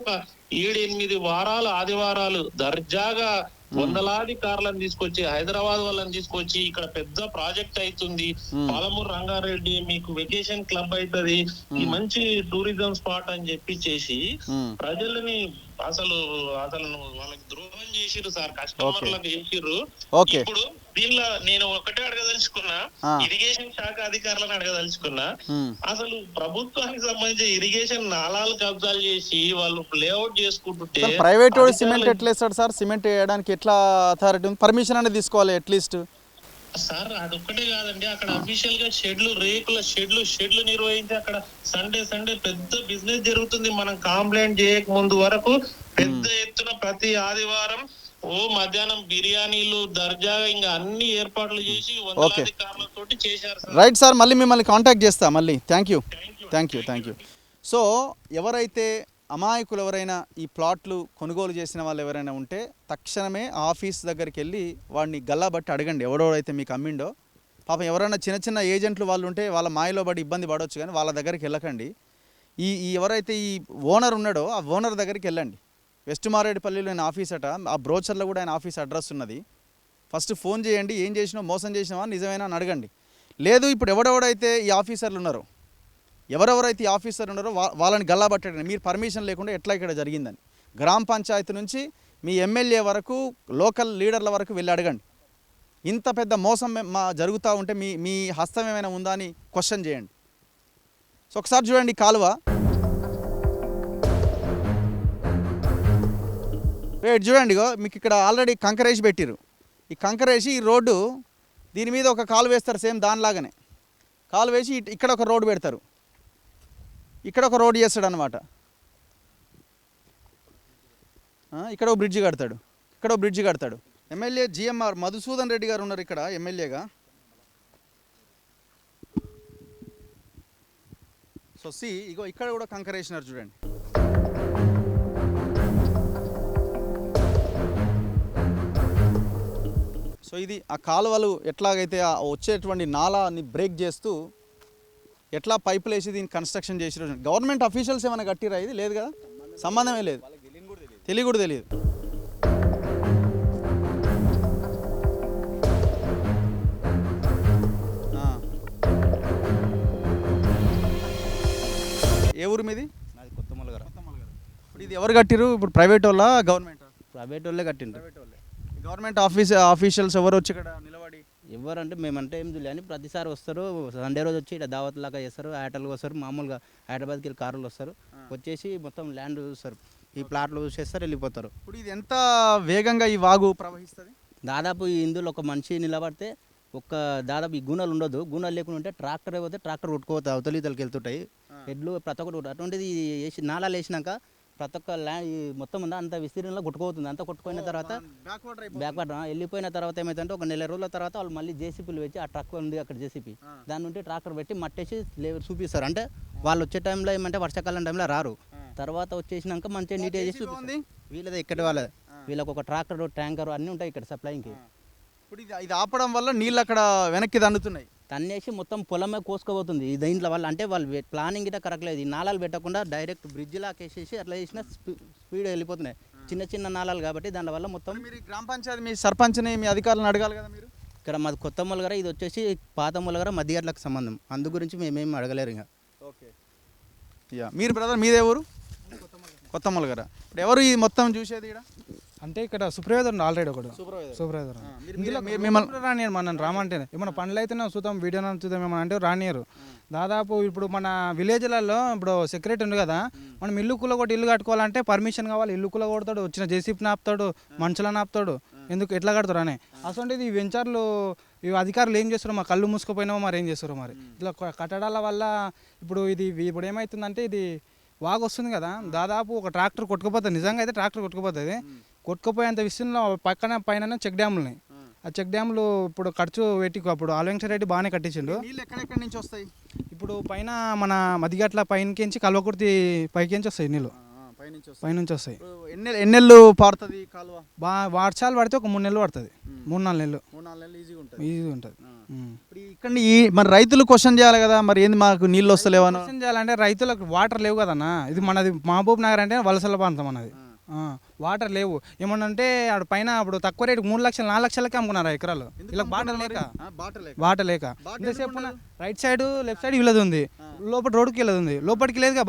7-8 వారాలు ఆదివారాలు దర్జాగా వందలాది కార్లను తీసుకొచ్చి, హైదరాబాద్ వాళ్ళని తీసుకొచ్చి ఇక్కడ పెద్ద ప్రాజెక్ట్ అవుతుంది, పాలమూరు రంగారెడ్డి మీకు వెకేషన్ క్లబ్ అవుతుంది, ఈ మంచి టూరిజం స్పాట్ అని చెప్పి చేసి ప్రజలని అసలు వాళ్ళకి ద్రోహం చేసిర్రు సార్, కస్టమర్లకు చేసిర్రు. ఇప్పుడు దీనిలో నేను ఒకటే అడగదలుచుకున్నా, ఇరిగేషన్ శాఖ అధికారులను అడగదలుచుకున్నా, అసలు ప్రభుత్వానికి సంబంధించి ఇరిగేషన్ నాలాలు కబ్జాలు చేసి వాళ్ళు లేఅవుట్ చేసుకుంటుంటే ప్రైవేట్ సిమెంట్ ఎట్లా వేస్తాడు సార్? సిమెంట్ వేయడానికి ఎట్లా అథారిటీ ఉంది? పర్మిషన్ అనేది తీసుకోవాలి అట్లీస్ట్. సార్ అదొక్కటే కాదండి, అక్కడ అఫీషియల్ గా రేకుల షెడ్లు నిర్వహించి అక్కడ సండే పెద్ద బిజినెస్ జరుగుతుంది. మనం కంప్లైంట్ చేయక ముందు వరకు పెద్ద ఎత్తున ప్రతి ఆదివారం మధ్యాహ్నం బిర్యానీలు దర్జాగా ఇంకా అన్ని ఏర్పాట్లు చేసి వందలాది కార్లతోటి చేశారు. రైట్ సార్, మళ్ళీ మిమ్మల్ని కాంటాక్ట్ చేస్తా మళ్ళీ. Thank you. సో ఎవరైతే అమాయకులు ఎవరైనా ఈ ప్లాట్లు కొనుగోలు చేసిన వాళ్ళు ఎవరైనా ఉంటే తక్షణమే ఆఫీస్ దగ్గరికి వెళ్ళి వాడిని గల్లాబట్టి అడగండి, ఎవడెవడైతే మీకు అమ్మిండో. పాపం ఎవరైనా చిన్న ఏజెంట్లు వాళ్ళు ఉంటే వాళ్ళ మాయలో పడి ఇబ్బంది పడవచ్చు, కానీ వాళ్ళ దగ్గరికి వెళ్ళకండి. ఈ ఎవరైతే ఈ ఓనర్ ఉన్నాడో ఆ ఓనర్ దగ్గరికి వెళ్ళండి. వెస్ట్ మారేడుపల్లిలో ఆయన ఆఫీస్ అట, ఆ బ్రోచర్లో కూడా ఆయన ఆఫీస్ అడ్రస్ ఉన్నది. ఫస్ట్ ఫోన్ చేయండి, ఏం చేసినావు, మోసం చేసినావా, నిజమేనా అని అడగండి. లేదు ఇప్పుడు ఎవరెవరైతే ఈ ఆఫీసర్లు ఉన్నారో వాళ్ళని గల్లాబట్టండి. మీరు పర్మిషన్ లేకుండా ఎట్లా ఇక్కడ జరిగిందని గ్రామ పంచాయతీ నుంచి మీ ఎమ్మెల్యే వరకు లోకల్ లీడర్ల వరకు వెళ్ళి అడగండి. ఇంత పెద్ద మోసం జరుగుతూ ఉంటే మీ హస్తం ఏమైనా ఉందా అని క్వశ్చన్ చేయండి. సో ఒకసారి చూడండి కాలువ, చూడండి మీకు ఇక్కడ ఆల్రెడీ కంకరేసి పెట్టిరు. ఈ కంకరేసి ఈ రోడ్డు దీని మీద ఒక కాలు వేస్తారు, సేమ్ దానిలాగానే కాలు వేసి ఇక్కడ ఒక రోడ్డు పెడతారు, ఇక్కడ ఒక రోడ్ చేస్తాడు అనమాట. ఇక్కడ ఒక బ్రిడ్జి కడతాడు. ఎమ్మెల్యే జిఎంఆర్ మధుసూదన్ రెడ్డి గారు ఉన్నారు ఇక్కడ ఎమ్మెల్యేగా. సో ఇగో ఇక్కడ కూడా కంకరేసినారు చూడండి. సో ఇది ఆ కాలువలు ఎట్లాగైతే వచ్చేటువంటి నాలాని బ్రేక్ చేస్తూ ఎట్లా పైపులు వేసి దీన్ని కన్స్ట్రక్షన్ చేసి గవర్నమెంట్ అఫీషియల్స్ ఏమైనా కట్టిరా? ఇది లేదు కదా, సంబంధమే లేదు, తెలియదు. ఊరు మీది? నాది కొత్త మొలగర. ఇప్పుడు ఇది ఎవరు కట్టిరు? ఇప్పుడు ప్రైవేట్ వాళ్ళ గవర్నమెంట్? ప్రైవేట్ వాళ్ళే కట్టిండ్రు. ప్రైవేట్ వాళ్ళే. గవర్నమెంట్ ఆఫీషియల్స్ ఎవరు వచ్చి ఇక్కడ నిలబడి ఎవరంటే మేమంటే ఏం తెలియదు అని ప్రతిసారి వస్తారు. సండే రోజు వచ్చి ఇక్కడ దావత్ లాగా చేస్తారు, ఆటోలు వస్తారు, మామూలుగా హైదరాబాద్కి వెళ్ళి కార్లు వస్తారు, వచ్చేసి మొత్తం ల్యాండ్ చూస్తారు, ఈ ప్లాట్లు చూసేస్తారు, వెళ్ళిపోతారు. ఇప్పుడు ఇది ఎంత వేగంగా ఈ వాగు ప్రవహిస్తుంది? దాదాపు ఇందులో ఒక మనిషి నిలబడితే దాదాపు ఈ గూనెలు ఉండదు, గూనెలు లేకుండా ఉంటే ట్రాక్టర్ అయిపోతే ట్రాక్టర్ కొట్టుకోపోతాయి, అవతలి ఇతలకి వెళ్తుంటాయి, ఎడ్లు ప్రతి ఒక్కటి అటువంటిది వేసి నాలాలు వేసినాక ప్రతి ఒక్క ల్యాండ్ మొత్తం ఉందా అంత విస్తీర్ణంలో కొట్టుకుపోతుంది. అంతా కొట్టుకుపోయిన తర్వాత బ్యాక్వర్డ్ వెళ్ళిపోయిన తర్వాత ఏమైందంటే ఒక నెల రోజుల తర్వాత వాళ్ళు మళ్ళీ జేసీపీలు పెట్టి ఆ ట్రక్ ఉంది అక్కడ జేసీపీ దాని నుండి ట్రాక్టర్ పెట్టి మట్టేసి చూపిస్తారు. అంటే వాళ్ళు వచ్చే టైంలో ఏమంటే వర్షాకాలం టైంలో రారు, తర్వాత వచ్చేసినాక మంచిగా నీట్గా చేసి చూపిస్తుంది. వీళ్ళదే ఇక్కడ వాళ్ళది, వీళ్ళకి ఒక ట్రాక్టర్ ట్యాంకర్ అన్నీ ఉంటాయి ఇక్కడ సప్లైకి. ఇప్పుడు ఇది ఆపడం వల్ల నీళ్ళు అక్కడ వెనక్కి తన్నుతున్నాయి, తన్నేసి మొత్తం పొలమే కోసుకోబోతుంది. దీంట్లో వాళ్ళు అంటే వాళ్ళు ప్లానింగ్ గిట్ట కరెక్ట్ లేదు, ఈ నాళాలు పెట్టకుండా డైరెక్ట్ బ్రిడ్జ్ లాకేసేసి అట్లా చేసిన స్పీడ్ వెళ్ళిపోతున్నాయి, చిన్న చిన్న నాళాలు కాబట్టి దాని వల్ల మొత్తం. మీరు గ్రామ పంచాయతీ మీ సర్పంచ్ని మీ అధికారులను అడగాలి కదా మీరు. ఇక్కడ మాది కొత్త మొలగర, ఇది వచ్చేసి పాత మొలగర మధ్యగట్లకు సంబంధం, అందు గురించి మేమేం అడగలేరు ఇంకా. ఓకే, మీరు బ్రదర్ మీదే ఊరు? కొత్త మొలగర. ఇప్పుడు ఎవరు ఈ మొత్తం చూసేది ఇక్కడ? అంటే ఇక్కడ సూపర్వైజర్ ఆల్రెడీ ఒకడు సూపర్వైజర్ ఇందులో మిమ్మల్ని రానియరు, మన రామంటే ఏమన్నా పనులు అయితేనే చూద్దాం, వీడియో చూద్దాం ఏమన్నా అంటే రానియరు. దాదాపు ఇప్పుడు మన విలేజ్లలో ఇప్పుడు సెక్రటరీ ఉంది కదా, మనం ఇల్లు కూలగొట్టి ఇల్లు కట్టుకోవాలంటే పర్మిషన్ కావాలి, ఇల్లు కూలగొడతాడు, వచ్చిన జేసీపీని ఆపుతాడు, మనుషులను ఆపుతాడు, ఎందుకు ఎట్లా కడతారు అని. అసలు ఈ వెంచర్లు ఈ అధికారులు ఏం చేస్తారో, మా కళ్ళు మూసుకుపోయినామో మరి ఏం చేస్తారో మరి. ఇట్లా కట్టడాల వల్ల ఇప్పుడు ఏమవుతుందంటే ఇది వాగు వస్తుంది కదా, దాదాపు ఒక ట్రాక్టర్ కొట్టుకుపోతుంది, నిజంగా అయితే ట్రాక్టర్ కొట్టుకుపోతుంది, కొట్టుకుపోయేంత విషయంలో పైన చెక్ డ్యాములు ఉన్నాయి. ఆ చెక్ డ్యాములు ఇప్పుడు ఖర్చు పెట్టి అప్పుడు ఆలవెంకటరెడ్డి బాగానే కట్టించిండు. ఎక్కడెక్కడి నుంచి వస్తాయి? ఇప్పుడు పైన మన మదిగట్ల పైనకించి కల్వకుర్తి పైకించి వస్తాయి నీళ్ళు, పైనుంచి వస్తాయి. ఎన్ని నెలలు పారుతుంది కాలువ? వర్షాలు పడితే ఒక 3 నెలలు పడుతుంది, 3-4 నెలలు ఈజీగా ఉంటుంది. ఇక్కడ మరి రైతులు క్వశ్చన్ చేయాలి కదా, మరి ఏంది మాకు నీళ్ళు వస్తలేవా? క్వశ్చన్ చేయాలంటే రైతులకు వాటర్ లేవు కదన్నా, ఇది మనది మహబూబ్ నగర్ అంటే వలసల ప్రాంతం అన్నది, వాటర్ లేవు. ఏమన్నంటే ఆడ పైన ఇప్పుడు తక్కువ రేటు 3 లక్షలు 4 లక్షలకే అమ్ముకున్నారు ఎకరాలు, ఇలా బాట లేక ఇంతసేపు రైట్ సైడ్ లెఫ్ట్ సైడ్ వీళ్ళది ఉంది, లోపల రోడ్డుకి వెళ్ళదు ఉంది, లోపలికి లేదుగా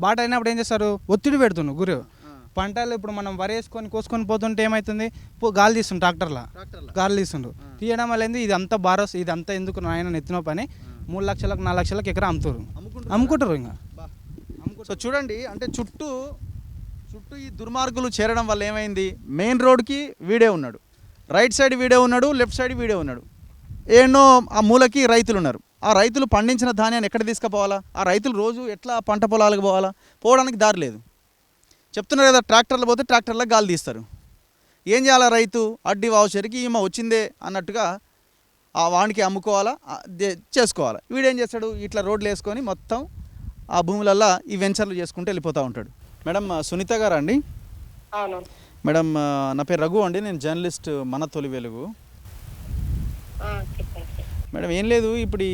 బాట అయినప్పుడు ఏం చేస్తారు, ఒత్తిడి పెడుతున్నారు గురి. పంటలు ఇప్పుడు మనం వరి వేసుకొని కోసుకొని పోతుంటే ఏమవుతుంది, గాలి తీస్తుండు ట్రాక్టర్లా, గాలి తీస్తుండు, తీయడం వల్ల ఏంది ఇది అంతా బారోస్, ఇది అంతా ఎందుకు నాయన నెత్తిన పని, 3 లక్షలకు 4 లక్షలకు ఎకరా అమ్ముకుంటారు ఇంకా. సో చూడండి, అంటే చుట్టూ ఈ దుర్మార్గులు చేరడం వల్ల ఏమైంది, మెయిన్ రోడ్కి వీడే ఉన్నాడు, రైట్ సైడ్ వీడే ఉన్నాడు, లెఫ్ట్ సైడ్ వీడే ఉన్నాడు, ఏన్నో ఆ మూలకి రైతులు ఉన్నారు. ఆ రైతులు పండించిన ధాన్యాన్ని ఎక్కడ తీసుకుపోవాలా, ఆ రైతులు రోజు ఎట్లా పంట పొలాలకు పోవాలా, పోవడానికి దారి లేదు. చెప్తున్నారు కదా, ట్రాక్టర్లు పోతే ట్రాక్టర్లకు గాలి తీస్తారు. ఏం చేయాలా రైతు, అడ్డి వావుచరికి ఈమె వచ్చిందే అన్నట్టుగా ఆ వానికి అమ్ముకోవాలా, చేసుకోవాలా. వీడేం చేస్తాడు, ఇట్లా రోడ్లు వేసుకొని మొత్తం ఆ భూములల్లో ఈ వెంచర్లు చేసుకుంటూ వెళ్ళిపోతూ ఉంటాడు. మేడం సునీత గారా అండి? మేడం నా పేరు రఘు అండి, నేను జర్నలిస్ట్ మన తొలి వెలుగు. మేడం ఏం లేదు, ఇప్పుడు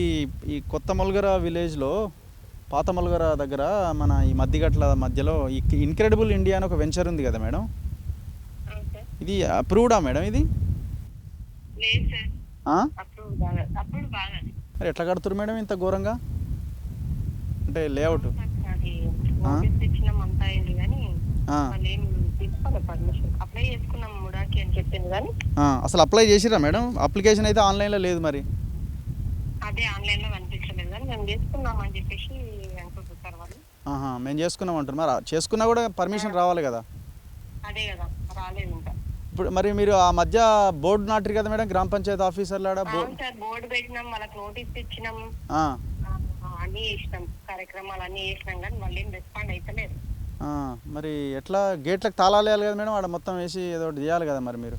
ఈ కొత్త మొలగర విలేజ్లో పాత మొలగర దగ్గర మన ఈ మధ్యగట్ల మధ్యలో ఈ ఇన్క్రెడిబుల్ ఇండియా అని ఒక వెంచర్ ఉంది కదా మేడం, ఇది అప్రూవ్డా మేడం? ఇది మరి ఎట్లా కడుతున్నారు మేడం ఇంత ఘోరంగా, అంటే లేఅవుట్? అసలు అప్లై చేసిరా మేడం? అప్లికేషన్ అయితే ఆన్లైన్లో లేదు, మరి మేము చేసుకున్నాం అంటారు, మరి చేసుకున్నా కూడా పర్మిషన్ రావాలి కదా. ఇప్పుడు మరి మీరు ఆ మధ్య బోర్డు నాటారు కదా మేడం, గ్రామ పంచాయతీ ఆఫీసర్లు ఆడ బోర్డు పెట్టినాం, వాళ్ళకి నోటీస్ ఇచ్చినాం, అన్ని చేసినాం, కార్యక్రమాలు అన్ని చేసినాం, కానీ వాళ్ళు ఏం రెస్పాండ్ అయితలేదు. మరి ఎట్లా గేట్లకు తాళాలు వేయాలి కదా మేడం, ఆడ మొత్తం వేసి ఏదో ఒకటి చేయాలి కదా మరి మీరు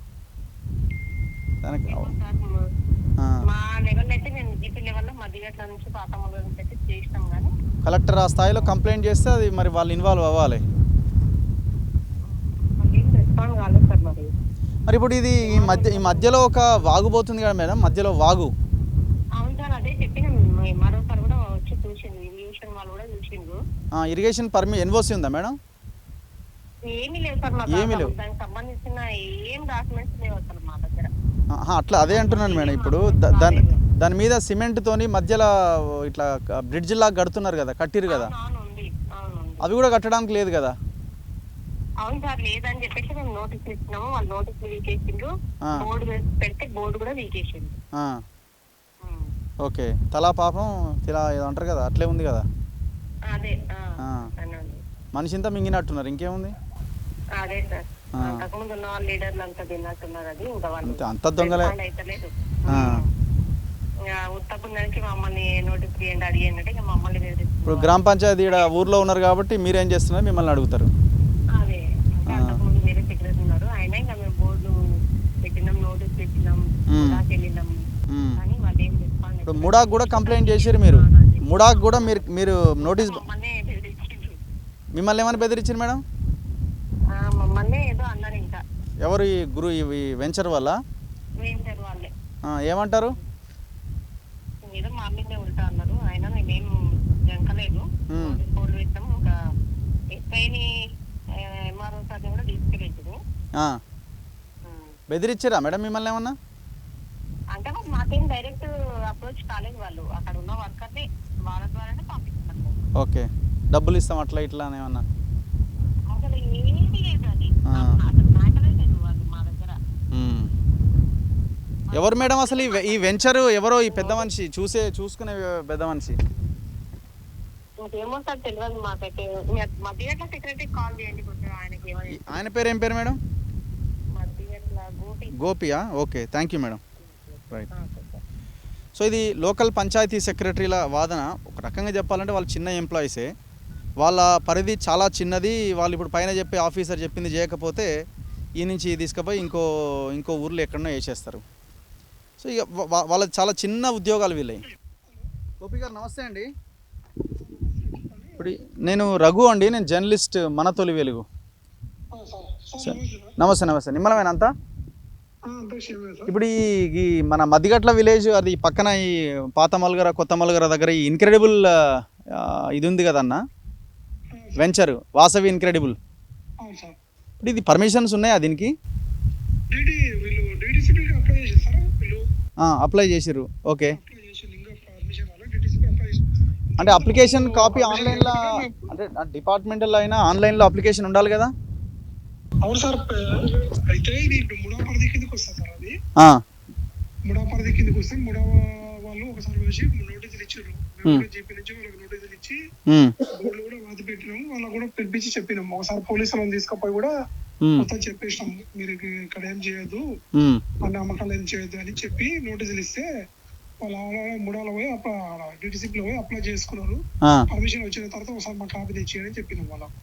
దానికి. మా లెవెల్ అయితే మేము జీపీ లెవెల్లో మధ్యగట్ల నుంచి పాత మొదల నుంచి అయితే చేసినాం, కానీ కలెక్టర్ ఆ స్థాయిలో కంప్లైంట్ చేస్తే అది మరి వాళ్ళు ఇన్వాల్వ్ అవ్వాలి. రెస్పాండ్ కాలేదు సార్. మరి ఇప్పుడు ఇది ఈ మధ్యలో ఒక వాగు పోతుంది కదా మేడం, మధ్యలో వాగు. అవును సార్, అదే చెప్పినాం, మరోసారి కూడా వచ్చి చూసిండు, ఇరిగేషన్ వాళ్ళు కూడా చూసిండు. ఇరిగేషన్ ఎన్ఓసి ఉందా మేడం? ఏమీ లేవు సార్, ఏమీ లేవు, దానికి సంబంధించిన ఏం డాక్యుమెంట్స్ లేవు అసలు మా దగ్గర. అట్లా అదే అంటున్నాను మేడం. ఇప్పుడు దాని మీద సిమెంట్ తోని మధ్యలో ఇట్లా బ్రిడ్జ్ లాగా కడుతున్నారు కదా, కట్టిరు కదా, అవి కూడా కట్టడానికి లేదు కదా. అవును సార్, లేదని చెప్పేసి మేము నోటీస్ ఇచ్చినాము. వాళ్ళు నోటీస్ వీకేసిండ్రు. బోర్డు పెడితే బోర్డు కూడా వీకేసిండ్రు. ఓకే, తలా పాపం ఇలా ఏదో అంటారు కదా, అట్లే ఉంది కదా. అదే మనిషి ఇంతా మింగినట్టున్నారు, ఇంకేముంది. అదే సార్, అంతకుముందు ఉన్న వాళ్ళు లీడర్లు అంతా తిన్నట్టున్నారు. అది ఇంకా వాళ్ళు అంత దొంగలే అయితే లేదు. ఉత్తపుందానికి మమ్మల్ని నోటీస్ చేయండి అడిగండి అంటే మమ్మల్ని ఇప్పుడు గ్రామ పంచాయతీ ఊర్లో ఉన్నారు కాబట్టి మీరేం చేస్తున్నారు, మిమ్మల్ని అడుగుతారు. అదే అంతకుముందు వేరే సెక్రటరీ ఉన్నారు, ఆయన ఇంకా మేము బోర్డు పెట్టినాం, నోటీస్ పెట్టినాం, వెళ్ళినాం కానీ వాళ్ళు ఏం రెస్పాండ్. ఇప్పుడు ముడాకు కూడా కంప్లైంట్ చేశారు మీరు. ముడాకు కూడా మీరు నోటీస్ మిమ్మల్ని ఏమైనా బెదిరించారు మేడం? మమ్మల్ని ఏదో అన్నారు. ఇంకా ఎవరు ఈ గురు ఈ వెంచర్ వల్ల వెంచర్ వాళ్ళే ఏమంటారు? ఏదో మా మీదే ఉంటా అన్నారు. ఆయన మేమేం జంకలేదు, బోర్డు పెట్టాం. ఇంకా ఎస్ఐని ఎంఆర్ఓ సార్ని కూడా తీసుకెళ్ళింది. బెదిరించారా మేడం మిమ్మల్ని ఏమన్నా? అంటే మాకేం డైరెక్ట్ అప్రోచ్ కాలేదు. వాళ్ళు అక్కడ ఉన్న వర్కర్ని వాళ్ళ ద్వారానే పంపిస్తారు. ఓకే, డబ్బులు ఇస్తాం అట్లా ఇట్లా ఏమన్నా? అసలు ఏంటి లేదు, అది అసలు మాటలే లేదు వాళ్ళు మా దగ్గర. ఎవరు మేడం అసలు ఈ వెంచర్ ఎవరో ఈ పెద్ద మనిషి చూసుకునే పెద్ద మనిషి? ఇంకేమో సార్ తెలియదు మాకైతే. మధ్యగట్ల సెక్రటరీ కాల్ చేయండి కొంచెం, ఆయనకి. ఆయన పేరు ఏం పేరు మేడం? మధ్యగట్ల గోపియా? Okay, thank you madam. Right. So ఇది లోకల్ పంచాయతీ సెక్రటరీల వాదన. ఒక రకంగా చెప్పాలంటే వాళ్ళు చిన్న ఎంప్లాయీసే, వాళ్ళ పరిధి చాలా చిన్నది. వాళ్ళు ఇప్పుడు పైన చెప్పే ఆఫీసర్ చెప్పింది చేయకపోతే ఈ నుంచి తీసుకుపోయి ఇంకో ఊర్లో ఎక్కడనో వేసేస్తారు. సో ఇక వాళ్ళ చాలా చిన్న ఉద్యోగాలు వీళ్ళవి. గోపి గారు నమస్తే అండి. ఇప్పుడు నేను రఘు అండి, నేను జర్నలిస్ట్ మన తొలి వెలుగు. నమస్తే. నిమ్మలమేనా అంతా? ఇప్పుడు ఈ మన మధ్యగట్ల విలేజ్ అది పక్కన ఈ పాత మల్గర కొత్త మల్గర దగ్గర ఈ ఇన్క్రెడిబుల్ ఇది ఉంది కదన్న వెంచర్, వాసవి ఇన్క్రెడిబుల్. ఇప్పుడు ఇది పర్మిషన్స్ ఉన్నాయా దీనికి? అప్లై చేసిర్రు. ఓకే, అంటే అప్లికేషన్ కాపీ ఆన్లైన్లో, అంటే డిపార్ట్మెంటల్ అయినా ఆన్లైన్లో అప్లికేషన్ ఉండాలి కదా? అవును సార్, అయితే ఇది ముడా పరిధి కిందకి వస్తుంది సార్. అది ముడా పరిధి కిందకి వస్తే ముడా వాళ్ళు ఒకసారి వచ్చి నోటీసులు ఇచ్చారు. జీపీ నుంచి వాళ్ళకి నోటీసులు ఇచ్చి బోర్డులు కూడా వాది పెట్టినాము. వాళ్ళకి కూడా పిలిపించి చెప్పినాము. ఒకసారి పోలీసులను తీసుకుపోయి కూడా మొత్తం చెప్పేసినాము, మీరు ఇక్కడ ఏం చేయొద్దు, మన అమ్మకాలు ఏం చేయొద్దు అని చెప్పి నోటీసులు ఇస్తే వాళ్ళ ముడాలో పోయి డిటిసిపిలో పోయి అప్లై చేసుకున్నారు. పర్మిషన్ వచ్చిన తర్వాత ఒకసారి మా కాపీ తెచ్చేయని చెప్పినాం వాళ్ళకు.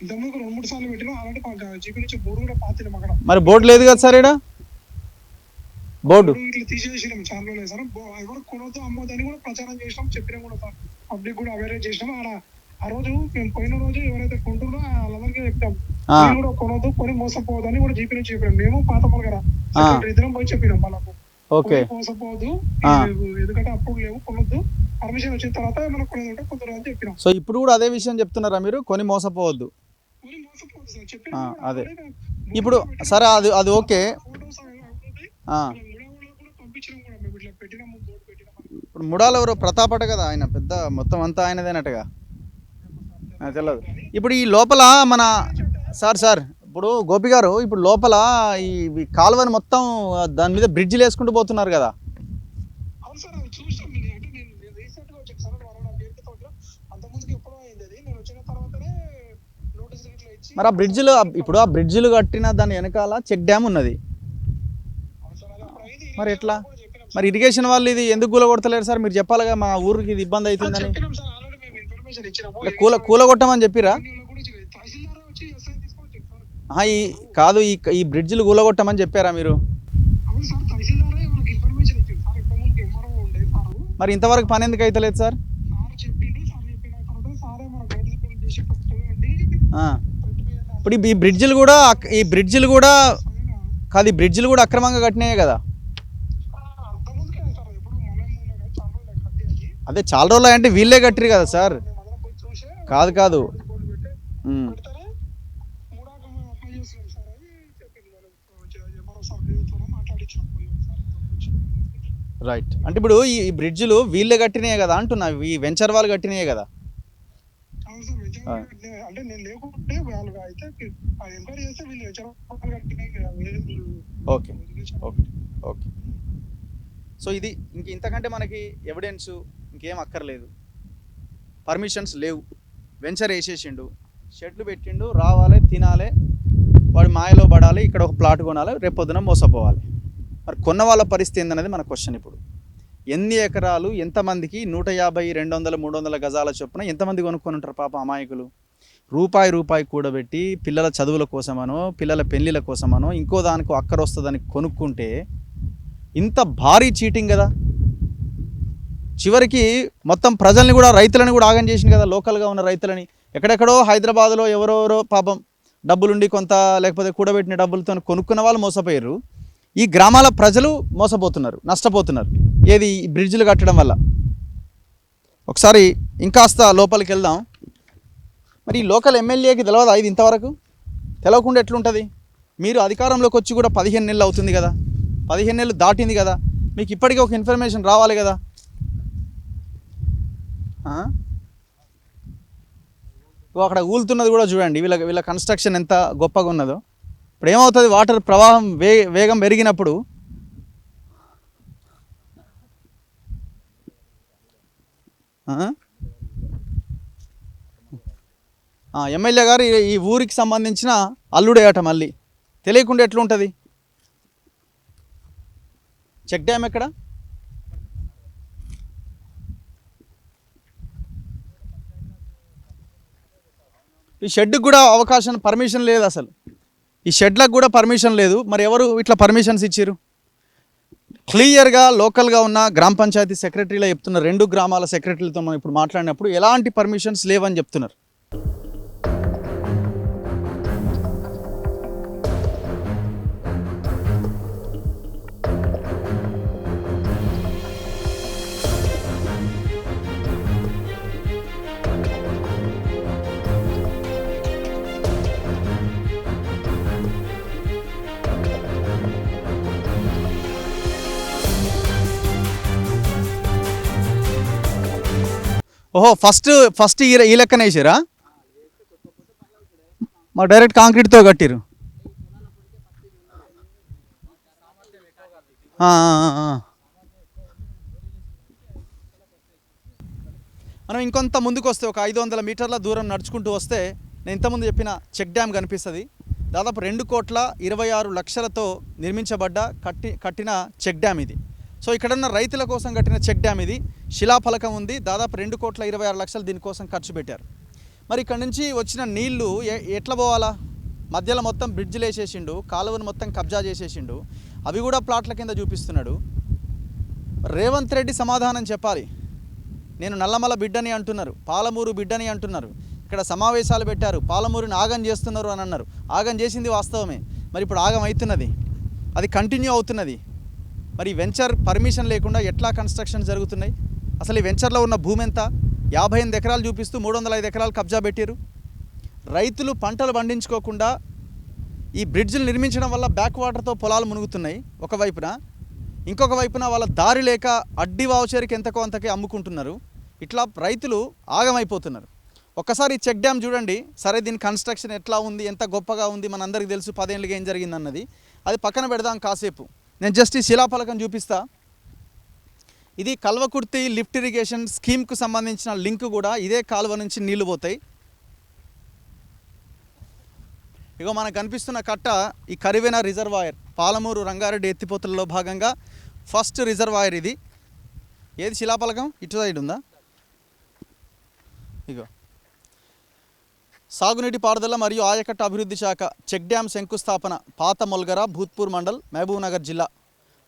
ఇంతకుముందు 2-3 సార్లు పెట్టినా అలాంటి జీపీ నుంచి బోర్డు కూడా పాతినాం అక్కడ. మరి బోర్డు లేదు కదా సార్? ఇక్కడ బోర్డు ఇట్లా తీసేసినాం చాలా రోజులు సార్. ఎవరు కొనొద్దు అమ్మొద్దు అని కూడా ప్రచారం చేసినాం, చెప్పినాం కూడా సార్. పబ్లిక్ కూడా అవేర్ చేసినాం. ఆ రోజు మేము పోయిన రోజు ఎవరైతే కొంటున్నారో వాళ్ళందరికీ చెప్పాం, కూడా కొనొద్దు, కొని మోసపోవద్దు అని కూడా జీపీ నుంచి చెప్పినాం. మేము పాత మల్గర ఇద్దరం పోయి చెప్పినాం వాళ్ళకు, మోసపోవద్దు, ఎందుకంటే అప్పుడు లేవు, కొనొద్దు, పర్మిషన్ వచ్చిన తర్వాత మనం కొనేది ఉంటే కొందరు అని చెప్పినాం. సో ఇప్పుడు కూడా అదే విషయం చెప్తున్నారా మీరు? కొని మోసపోవద్దు. అదే ఇప్పుడు సరే, అది ఓకే. ఇప్పుడు ముడాలు ఎవరో ప్రతాపట కదా, ఆయన పెద్ద మొత్తం అంతా ఆయనదేనట్టుగా తెలియదు. ఇప్పుడు ఈ లోపల మన సార్ ఇప్పుడు గోపి గారు, ఇప్పుడు లోపల ఈ కాలువని మొత్తం దాని మీద బ్రిడ్జిలు వేసుకుంటూ పోతున్నారు కదా? మరి ఆ బ్రిడ్జిలు, ఇప్పుడు ఆ బ్రిడ్జిలు కట్టిన దాని వెనకాల చెక్ డ్యామ్ ఉన్నది, మరి ఎట్లా? మరి ఇరిగేషన్ వాళ్ళు ఇది ఎందుకు కూలగొడతలేరు సార్? మీరు చెప్పాలిగా, మా ఊరికి ఇది ఇబ్బంది అవుతుందని. కూలగొట్టమని చెప్పిరా? కాదు, ఈ బ్రిడ్జిలు కూలగొట్టమని చెప్పారా మీరు? మరి ఇంతవరకు పని ఎందుకు అవుతలేదు సార్? ఇప్పుడు ఈ బ్రిడ్జిలు కూడా కాదు, ఈ బ్రిడ్జిలు కూడా అక్రమంగా కట్టినాయే కదా? అదే చాలా రోజులు అంటే వీళ్ళే కట్టిరు కదా సార్? కాదు రైట్. అంటే ఇప్పుడు ఈ బ్రిడ్జిలు వీళ్ళే కట్టినాయే కదా అంటున్నా, ఈ వెంచర్ వాళ్ళు కట్టినాయే కదా? నిజంగా అంటే నేను లేకుంటే వాళ్ళు అయితే ఎంక్వైరీ చేస్తే వీళ్ళు వెచ్చరపాలు కట్టినాయి కదా, ఓకే ఓకే ఓకే. సో ఇది ఇంతకంటే మనకి ఎవిడెన్స్ ఇంకేం అక్కర్లేదు. పర్మిషన్స్ లేవు, వెంచర్ వేసేసిండు, షెడ్లు పెట్టిండు, రావాలి తినాలి, వాడి మాయలో పడాలి, ఇక్కడ ఒక ప్లాట్ కొనాలి, రేపు పొద్దున మోసపోవాలి. మరి కొన్న వాళ్ళ పరిస్థితి ఏందనేది మన క్వశ్చన్. ఇప్పుడు ఎన్ని ఎకరాలు, ఎంతమందికి 150, 200, 300 గజాల చొప్పున ఎంతమంది కొనుక్కొని ఉంటారు పాప అమాయకులు? రూపాయి కూడబెట్టి పిల్లల చదువుల కోసమనో పిల్లల పెళ్ళిళ్ళ కోసమనో ఇంకో దానికి అక్కర వస్తుందని కొనుక్కుంటే ఇంత భారీ చీటింగ్ కదా. చివరికి మొత్తం ప్రజల్ని కూడా, రైతులని కూడా ఆగం చేసింది కదా, లోకల్గా ఉన్న రైతులని. ఎక్కడెక్కడో హైదరాబాద్లో ఎవరెవరో పాపం డబ్బులుండి కొంత, లేకపోతే కూడబెట్టిన డబ్బులతో కొనుక్కున్న వాళ్ళు మోసపోయారు. ఈ గ్రామాల ప్రజలు మోసపోతున్నారు, నష్టపోతున్నారు. ఏది ఈ బ్రిడ్జ్లు కట్టడం వల్ల. ఒకసారి ఇంకాస్త లోపలికి వెళ్దాం. మరి ఈ లోకల్ ఎమ్మెల్యేకి తెలియదా ఇది ఇంతవరకు? తెలవకుండా ఎట్లుంటుంది? మీరు అధికారంలోకి వచ్చి కూడా 15 నెలలు అవుతుంది కదా, 15 నెలలు దాటింది కదా, మీకు ఇప్పటికీ ఒక ఇన్ఫర్మేషన్ రావాలి కదా. అక్కడ ఊలుతున్నది కూడా చూడండి, వీళ్ళ కన్స్ట్రక్షన్ ఎంత గొప్పగా ఉన్నదో. ఇప్పుడు ఏమవుతుంది, వాటర్ ప్రవాహం వేగం పెరిగినప్పుడు ఎమ్మెల్యే గారు ఈ ఊరికి సంబంధించిన అల్లుడే అట, మళ్ళీ తెలియకుండా ఎట్లుంటుంది? చెక్ డ్యామ్ ఎక్కడ? ఈ షెడ్కి కూడా అవకాశం, పర్మిషన్ లేదు అసలు. ఈ షెడ్లకు కూడా పర్మిషన్ లేదు. మరి ఎవరు ఇట్లా పర్మిషన్స్ ఇచ్చారు? క్లియర్గా లోకల్గా ఉన్న గ్రామ పంచాయతీ సెక్రటరీలో చెప్తున్నారు. 2 గ్రామాల సెక్రటరీలతో మనం ఇప్పుడు మాట్లాడినప్పుడు ఎలాంటి పర్మిషన్స్ లేవని చెప్తున్నారు. ఓహో, ఫస్ట్ ఈ లెక్కన వేసారా? మా డైరెక్ట్ కాంక్రీట్తో కట్టిరు. మనం ఇంకొంత ముందుకు వస్తే ఒక 500 మీటర్ల దూరం నడుచుకుంటూ వస్తే నేను ఇంతకుముందు చెప్పిన చెక్ డ్యామ్ కనిపిస్తుంది. దాదాపు 2,26,00,000తో నిర్మించబడ్డ కట్టిన చెక్ డ్యామ్ ఇది. సో ఇక్కడున్న రైతుల కోసం కట్టిన చెక్ డ్యామ్ ఇది. శిలాఫలకం ఉంది. దాదాపు 2,26,00,000 దీనికోసం ఖర్చు పెట్టారు. మరి ఇక్కడ నుంచి వచ్చిన నీళ్లు ఎట్లా పోవాలా? మధ్యలో మొత్తం బ్రిడ్జ్లు వేసేసిండు, కాలువను మొత్తం కబ్జా చేసేసిండు, అవి కూడా ప్లాట్ల కింద చూపిస్తున్నాడు. రేవంత్ రెడ్డి సమాధానం చెప్పాలి. నేను నల్లమల బిడ్డని అంటున్నారు, పాలమూరు బిడ్డని అంటున్నారు, ఇక్కడ సమావేశాలు పెట్టారు, పాలమూరుని ఆగం చేస్తున్నారు అని అన్నారు. ఆగం చేసింది వాస్తవమే, మరి ఇప్పుడు ఆగం అవుతున్నది, అది కంటిన్యూ అవుతున్నది. మరి వెంచర్ పర్మిషన్ లేకుండా ఎట్లా కన్స్ట్రక్షన్ జరుగుతున్నాయి? అసలు ఈ వెంచర్లో ఉన్న భూమి ఎంత? 58 ఎకరాలు చూపిస్తూ 305 ఎకరాలు కబ్జా పెట్టారు. రైతులు పంటలు పండించుకోకుండా ఈ బ్రిడ్జ్లు నిర్మించడం వల్ల బ్యాక్ వాటర్తో పొలాలు మునుగుతున్నాయి ఒకవైపున. ఇంకొక వైపున వాళ్ళ దారి లేక అడ్డి వావుచేరికి ఎంతకో అంతకే అమ్ముకుంటున్నారు. ఇట్లా రైతులు ఆగమైపోతున్నారు. ఒక్కసారి చెక్ డ్యామ్ చూడండి. సరే, దీని కన్స్ట్రక్షన్ ఎట్లా ఉంది, ఎంత గొప్పగా ఉంది, మనందరికీ తెలుసు 10 ఏళ్ళుగా ఏం జరిగిందన్నది. అది పక్కన పెడదాం కాసేపు. నేను జస్ట్ ఈ శిలాఫలకం చూపిస్తా. ఇది కల్వకుర్తి లిఫ్ట్ ఇరిగేషన్ స్కీమ్కు సంబంధించిన లింక్ కూడా. ఇదే కాలువ నుంచి నీళ్లు పోతాయి. ఇగో మనకు కనిపిస్తున్న కట్ట ఈ కరివెన రిజర్వాయర్, పాలమూరు రంగారెడ్డి ఎత్తిపోతులలో భాగంగా ఫస్ట్ రిజర్వాయర్ ఇది. ఏది శిలాఫలకం? ఇటు సైడ్ ఉందా? ఇగో సాగునీటి పారుదల మరియు ఆయకట్ట అభివృద్ధి శాఖ చెక్ డ్యామ్ శంకుస్థాపన, పాత మొల్గర, భూత్పూర్ మండల్, మహబూబ్నగర్ జిల్లా,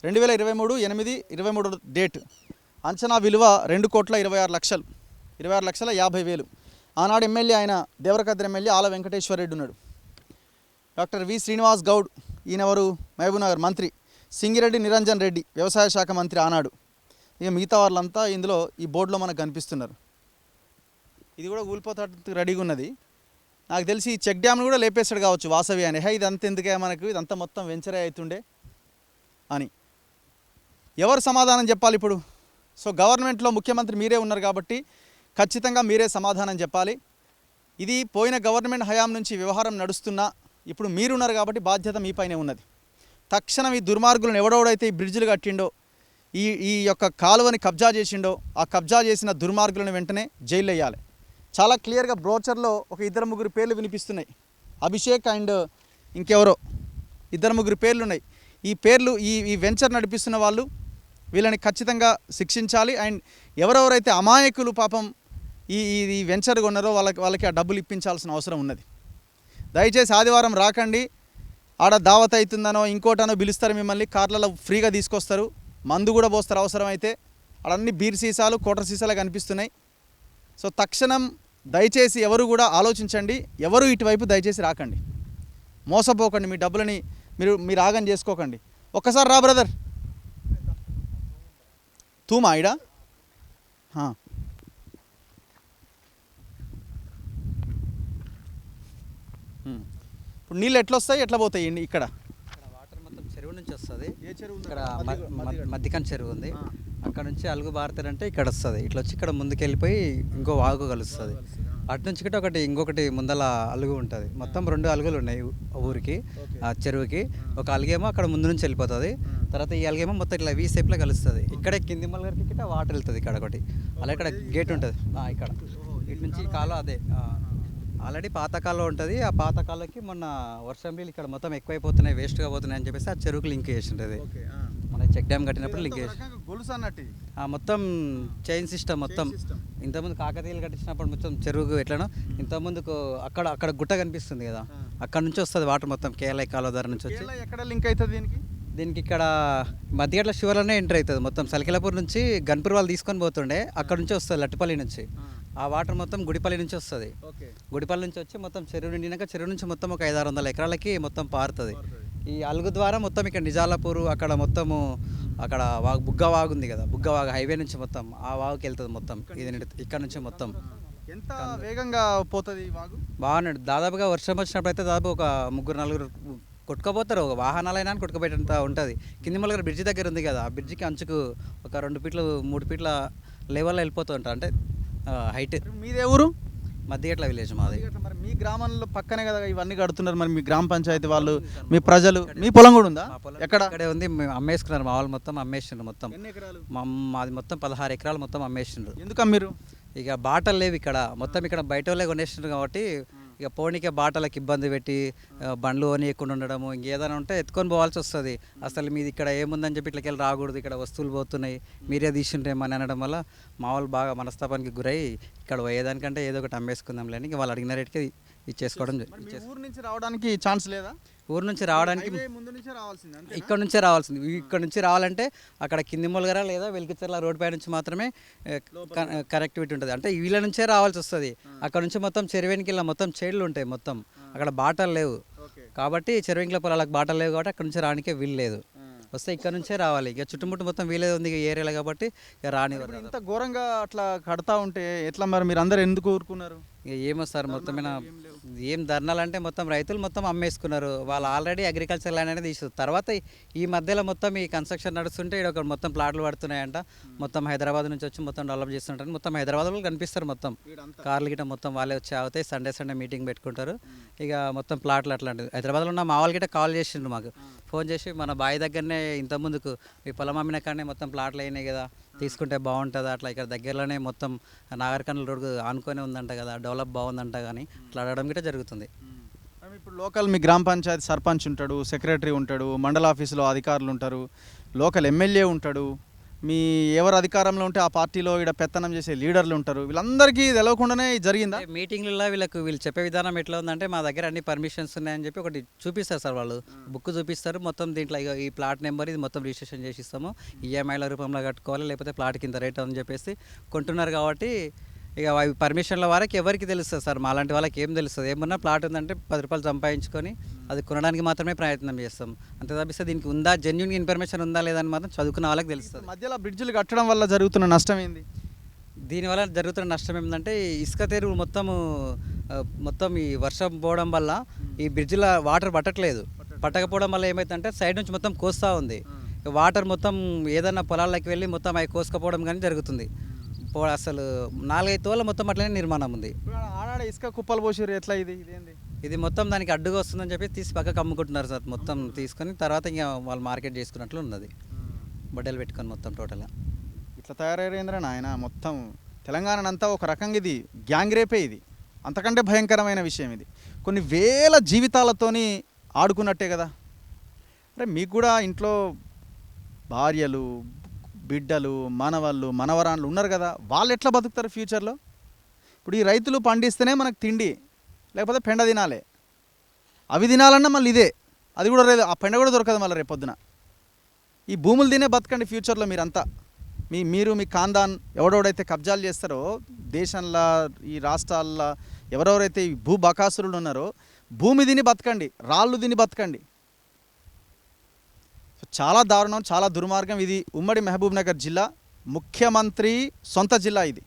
2023 డేట్. అంచనా విలువ 2,26,00,000, 26,50,000. ఆనాడు ఎమ్మెల్యే ఆయన దేవరకద్ర ఎమ్మెల్యే ఆల వెంకటేశ్వర రెడ్డి ఉన్నాడు. డాక్టర్ వి శ్రీనివాస్ గౌడ్, ఈయనెవరు? మహబూబ్నగర్ మంత్రి. సింగిరెడ్డి నిరంజన్ రెడ్డి వ్యవసాయ శాఖ మంత్రి ఆనాడు. ఇక మిగతా వాళ్ళంతా ఇందులో ఈ బోర్డులో మనకు కనిపిస్తున్నారు. ఇది కూడా ఊలిపోతానికి రెడీగా ఉన్నది. నాకు తెలిసి ఈ చెక్ డ్యామ్ను కూడా లేపేస్తాడు కావచ్చు వాసవి అని. ఇదంతా ఎందుకే మనకు, ఇదంతా మొత్తం వెంచరే అవుతుండే అని. ఎవరు సమాధానం చెప్పాలి ఇప్పుడు? సో గవర్నమెంట్లో ముఖ్యమంత్రి మీరే ఉన్నారు కాబట్టి ఖచ్చితంగా మీరే సమాధానం చెప్పాలి. ఇది పోయిన గవర్నమెంట్ హయాం నుంచి వ్యవహారం నడుస్తున్నా ఇప్పుడు మీరున్నారు కాబట్టి బాధ్యత మీ పైనే ఉన్నది. తక్షణం ఈ దుర్మార్గులను ఎవడెవడైతే ఈ బ్రిడ్జిలు కట్టిండో ఈ యొక్క కాలువని కబ్జా చేసిండో ఆ కబ్జా చేసిన దుర్మార్గులను వెంటనే జైలు వేయాలి. చాలా క్లియర్గా బ్రోచర్లో ఒక 2-3 పేర్లు వినిపిస్తున్నాయి. అభిషేక్ అండ్ ఇంకెవరో 2-3 పేర్లు ఉన్నాయి. ఈ పేర్లు ఈ వెంచర్ నడిపిస్తున్న వాళ్ళు వీళ్ళని ఖచ్చితంగా శిక్షించాలి. అండ్ ఎవరెవరైతే అమాయకులు పాపం ఈ వెంచర్ కొన్నారో వాళ్ళకి ఆ డబ్బులు ఇప్పించాల్సిన అవసరం ఉన్నది. దయచేసి ఆదివారం రాకండి. ఆడ దావత్ అవుతుందనో ఇంకోటనో పిలుస్తారు మిమ్మల్ని, కార్లలో ఫ్రీగా తీసుకొస్తారు, మందు కూడా పోస్తారు అవసరమైతే. అన్నీ బీర్ సీసాలు కోటర్ సీసాలు కనిపిస్తున్నాయి. సో తక్షణం దయచేసి ఎవరు కూడా ఆలోచించండి. ఎవరు ఇటువైపు దయచేసి రాకండి, మోసపోకండి, మీ డబ్బులని మీరు ఆగం చేసుకోకండి. ఒక్కసారి రా బ్రదర్. తూమా ఇడా ఇప్పుడు నీళ్ళు ఎట్లా వస్తాయి ఎట్లా పోతాయి ఇక్కడ? వాటర్ మొత్తం చెరువు నుంచి వస్తుంది. ఏ చెరువు? ఇక్కడ మద్దికన్ చెరువు ఉంది. అక్కడ నుంచి అలుగు బారుతారంటే ఇక్కడ వస్తుంది. ఇట్లా వచ్చి ఇక్కడ ముందుకు వెళ్ళిపోయి ఇంకో వాగు కలుస్తుంది. అటు నుంచి కూడా ఇంకొకటి ముందల అలుగు ఉంటుంది. మొత్తం 2 అలుగులు ఉన్నాయి ఊరికి, ఆ చెరువుకి. ఒక అలుగేమో అక్కడ ముందు నుంచి వెళ్ళిపోతుంది, తర్వాత ఈ అలుగేమో మొత్తం ఇట్లా వీ షేప్లో కలుస్తుంది. ఇక్కడే కింది మల్లగారికి గిట్ట వాటర్ వెళ్తుంది ఇక్కడ ఒకటి. అలా ఇక్కడ గేట్ ఉంటుంది ఇక్కడ. ఇటు నుంచి కాలువ అదే ఆల్రెడీ పాత కాలువ ఉంటుంది. ఆ పాత కాలువకి మొన్న వర్షం నీళ్ళు ఇక్కడ మొత్తం ఎక్కువైపోతున్నాయి, వేస్ట్గా పోతున్నాయి అని చెప్పేసి ఆ చెరువుకి లింక్ చేసింటుంది. మన చెక్ డ్యామ్ కట్టినప్పుడు లింక్ చేసి గొలుసు అన్నట్టు మొత్తం చైన్ సిస్టమ్ మొత్తం. ఇంతకుముందు కాకతీయులు కట్టించినప్పుడు మొత్తం చెరువుకు ఎట్లనో ఇంతకుముందుకు అక్కడ గుట్ట కనిపిస్తుంది కదా, అక్కడ నుంచి వస్తుంది వాటర్ మొత్తం కేరళ కాలువ ద్వారా నుంచి వచ్చి. ఎక్కడ లింక్ అవుతుంది దీనికి ఇక్కడ మధ్యగట్ల శివలోనే ఎంటర్ అవుతుంది. మొత్తం సలికిలాపూర్ నుంచి గన్పూర్ వాళ్ళు తీసుకొని పోతుండే, అక్కడ నుంచి వస్తుంది లట్టిపల్లి నుంచి. ఆ వాటర్ మొత్తం గుడిపల్లి నుంచి వస్తుంది. గుడిపల్లి నుంచి వచ్చి మొత్తం చెరువు నిండినాక చెరువు నుంచి మొత్తం ఒక 500-600 ఎకరాలకి మొత్తం పారుతుంది. ఈ అలుగు ద్వారా మొత్తం ఇక్కడ నిజాలాపూర్ అక్కడ మొత్తము అక్కడ బుగ్గ వాగు ఉంది కదా, బుగ్గ వాగు హైవే నుంచి మొత్తం ఆ వాగుకి వెళ్తుంది మొత్తం. ఇది ఇక్కడ నుంచి మొత్తం ఎంత వేగంగా పోతుంది వాగు? బాగున్నాడు. దాదాపుగా వర్షం వచ్చినప్పుడు అయితే దాదాపు ఒక 3-4 కొట్టుకుపోతారు. ఒక వాహనాలైనా కొట్టుకుపోయేంత ఉంటుంది. కింది మల్లగారు బ్రిడ్జి దగ్గర ఉంది కదా, ఆ బ్రిడ్జికి అంచుకు ఒక 2 ఫీట్లు 3 ఫీట్ల లెవెల్లో వెళ్ళిపోతూ ఉంటారు. అంటే హైట్. మీదే ఊరు? మధ్యగట్ల విలేజ్ మాది. మరి మీ గ్రామంలో పక్కనే కదా ఇవన్నీ కడుతున్నారు, మరి మీ గ్రామ పంచాయతీ వాళ్ళు, మీ ప్రజలు, మీ పొలం కూడా ఉందా? ఎక్కడ? ఇక్కడే ఉంది. మేము అమ్మేసుకున్నారు, మా వాళ్ళు మొత్తం అమ్మేసిండ్రు. మొత్తం ఎన్ని ఎకరాలు? మాది మొత్తం 16 ఎకరాలు మొత్తం అమ్మేసిండ్రు. ఎందుకు అమ్మిరు? ఇక బాటలు లేవు ఇక్కడ మొత్తం. ఇక్కడ బయట వాళ్ళే కొనేసిండ్రు కాబట్టి ఇక పోనీకే బాటలకు ఇబ్బంది పెట్టి బండ్లు కొనియకుండా ఉండడము, ఇంకేదైనా ఉంటే ఎత్తుకొని పోవాల్సి వస్తుంది. అసలు మీది ఇక్కడ ఏముందని చెప్పి ఇట్లకెళ్ళి రాకూడదు, ఇక్కడ వస్తువులు పోతున్నాయి, మీరే తీసుంటేమని అనడం వల్ల మా వాళ్ళు బాగా మనస్తాపానికి గురై ఇక్కడ పోయేదానికంటే ఏదో ఒకటి అమ్మేసుకుందాంలే అని వాళ్ళు అడిగిన రేటుకి ఇచ్చేసుకోవడం. ఊరు నుంచి రావడానికి ఛాన్స్ లేదా? ఊరు నుంచి రావడానికి ముందు నుంచే రావాల్సింది, ఇక్కడ నుంచే రావాల్సింది. ఇక్కడ నుంచి రావాలంటే అక్కడ కింది మొలగర లేదా వెలికిచెర్ల రోడ్ పై నుంచి మాత్రమే కనెక్టివిటీ ఉంటుంది. అంటే వీళ్ళ నుంచే రావాల్సి వస్తుంది. అక్కడ నుంచి మొత్తం చెరువేనికి వెళ్ళా మొత్తం చేడులు ఉంటాయి మొత్తం, అక్కడ బాటలు లేవు కాబట్టి చెరువేంకిల పొలాలకు బాటలు లేవు కాబట్టి అక్కడ నుంచి రానికే వీలు లేదు. వస్తే ఇక్కడ నుంచే రావాలి. ఇక చుట్టుముట్టు మొత్తం వీలే ఉంది ఏరియాలో కాబట్టి ఇక రాని. ఇంత ఘోరంగా అట్లా కడతా ఉంటే ఎట్లా మరి? మీరు అందరు ఎందుకు ఊరుకున్నారు? ఇక ఏమో సార్, మొత్తమైన ఏం ధర్నాలు అంటే మొత్తం రైతులు మొత్తం అమ్మేసుకున్నారు. వాళ్ళు ఆల్రెడీ అగ్రికల్చర్ ల్యాండ్ అనేది తీసుకు తర్వాత ఈ మధ్యలో మొత్తం ఈ కన్స్ట్రక్షన్ నడుస్తుంటే ఇక్కడ ఒక మొత్తం ప్లాట్లు పడుతున్నాయంట. మొత్తం హైదరాబాద్ నుంచి వచ్చి మొత్తం డెవలప్ చేస్తుంటారు. మొత్తం హైదరాబాద్లో కనిపిస్తారు మొత్తం కార్లు గిట్ట మొత్తం వాళ్ళే వచ్చి అవుతాయి. సండే మీటింగ్ పెట్టుకుంటారు. ఇక మొత్తం ప్లాట్లు అట్లాంటివి. హైదరాబాద్లో ఉన్న మా వాళ్ళు గిట్ట కాల్ చేసిండ్రు మాకు, ఫోన్ చేసి మన బావి దగ్గరనే ఇంత ముందుకు మీ పొలం అమ్మిన కానీ మొత్తం ప్లాట్లు అయినాయి కదా, తీసుకుంటే బాగుంటుంది అట్లా. ఇక్కడ దగ్గరలోనే మొత్తం నాగర్కర్నూలు రోడ్డు ఆనుకొని ఉందంట కదా, డెవలప్ బాగుందంట కానీ అట్లా అడగడం గిట్ట జరుగుతుంది. ఇప్పుడు లోకల్ మీ గ్రామ పంచాయతీ సర్పంచ్ ఉంటాడు, సెక్రటరీ ఉంటాడు, మండల ఆఫీసులో అధికారులు ఉంటారు, లోకల్ ఎమ్మెల్యే ఉంటాడు, మీ ఎవరు అధికారంలో ఉంటే ఆ పార్టీలో ఇక్కడ పెత్తనం చేసే లీడర్లు ఉంటారు. వీళ్ళందరికీ తెలియకుండానే జరిగిందా? మీటింగ్లలో వీళ్ళు చెప్పే విధానం ఎట్లా ఉందంటే మా దగ్గర అన్ని పర్మిషన్స్ ఉన్నాయని చెప్పి ఒకటి చూపిస్తారు సార్. వాళ్ళు బుక్ చూపిస్తారు మొత్తం, దీంట్లో ఈ ప్లాట్ నెంబర్ ఇది మొత్తం రిజిస్ట్రేషన్ చేసి ఇస్తాము, ఈఎంఐల రూపంలో కట్టుకోవాలి, లేకపోతే ప్లాట్ కింద రేట్ అని చెప్పేసి కొంటున్నారు. కాబట్టి ఇక అవి పర్మిషన్ల వరకు ఎవరికి తెలుస్తుంది సార్, మాలాంటి వాళ్ళకి ఏం తెలుస్తుంది? ఏమన్నా ప్లాట్ ఉందంటే 10 రూపాయలు సంపాదించుకొని అది కొనడానికి మాత్రమే ప్రయత్నం చేస్తాం. అంతే తప్పిస్తే దీనికి ఉందా జెన్యూన్ ఇన్ఫర్మేషన్ ఉందా లేదని మాత్రం చదువుకున్న వాళ్ళకి తెలుస్తుంది. మధ్యలో బ్రిడ్జిలు కట్టడం వల్ల జరుగుతున్న నష్టం ఏంది? దీనివల్ల జరుగుతున్న నష్టం ఏంటంటే ఇసుక తెరువు మొత్తం ఈ వర్షం పోవడం వల్ల ఈ బ్రిడ్జిలో వాటర్ పట్టకపోవడం వల్ల ఏమైందంటే సైడ్ నుంచి మొత్తం కోస్తూ ఉంది. వాటర్ మొత్తం ఏదైనా పొలాల్లోకి వెళ్ళి మొత్తం అవి కోసుకపోవడం కానీ జరుగుతుంది. అసలు 4-5 తోళ్ళ మొత్తం అట్లనే నిర్మాణం ఉంది. ఆడాడ ఇసుక కుప్పలు పోసిర్రు ఎట్లా ఇదేంది? ఇది మొత్తం దానికి అడ్డుగా వస్తుందని చెప్పి తీసి పక్కకు అమ్ముకుంటున్నారు సార్. మొత్తం తీసుకొని తర్వాత ఇంకా వాళ్ళు మార్కెట్ చేసుకున్నట్లు ఉన్నది. బడ్డలు పెట్టుకొని మొత్తం టోటల్గా ఇట్లా తయారయ్యేంద్ర నాయన మొత్తం తెలంగాణనంతా ఒక రకంగా ఇది గ్యాంగ్ రేపే. ఇది అంతకంటే భయంకరమైన విషయం. ఇది కొన్ని వేల జీవితాలతోని ఆడుకున్నట్టే కదా. అంటే మీకు కూడా ఇంట్లో భార్యలు, బిడ్డలు, మనవాళ్ళు, మనవరాళ్ళు ఉన్నారు కదా, వాళ్ళు ఎట్లా బతుకుతారు ఫ్యూచర్లో? ఇప్పుడు ఈ రైతులు పండిస్తేనే మనకు తిండి, లేకపోతే పెండ తినాలి. అవి తినాలన్నా మళ్ళీ ఇదే, అది కూడా లేదు. ఆ పెండ కూడా దొరకదు మళ్ళీ రేపొద్దున. ఈ భూములు తినే బతకండి ఫ్యూచర్లో మీరంతా. మీరు మీ ఖాందాన్ ఎవడెవడైతే కబ్జాలు చేస్తారో దేశంలో, ఈ రాష్ట్రాల్లో ఎవరెవరైతే ఈ భూ బకాసురులు ఉన్నారో భూమి తిని బతకండి, రాళ్ళు తిని బతకండి. చాలా దారుణం, చాలా దుర్మార్గం. ఇది ఉమ్మడి మహబూబ్ నగర్ జిల్లా, ముఖ్యమంత్రి సొంత జిల్లా. ఇది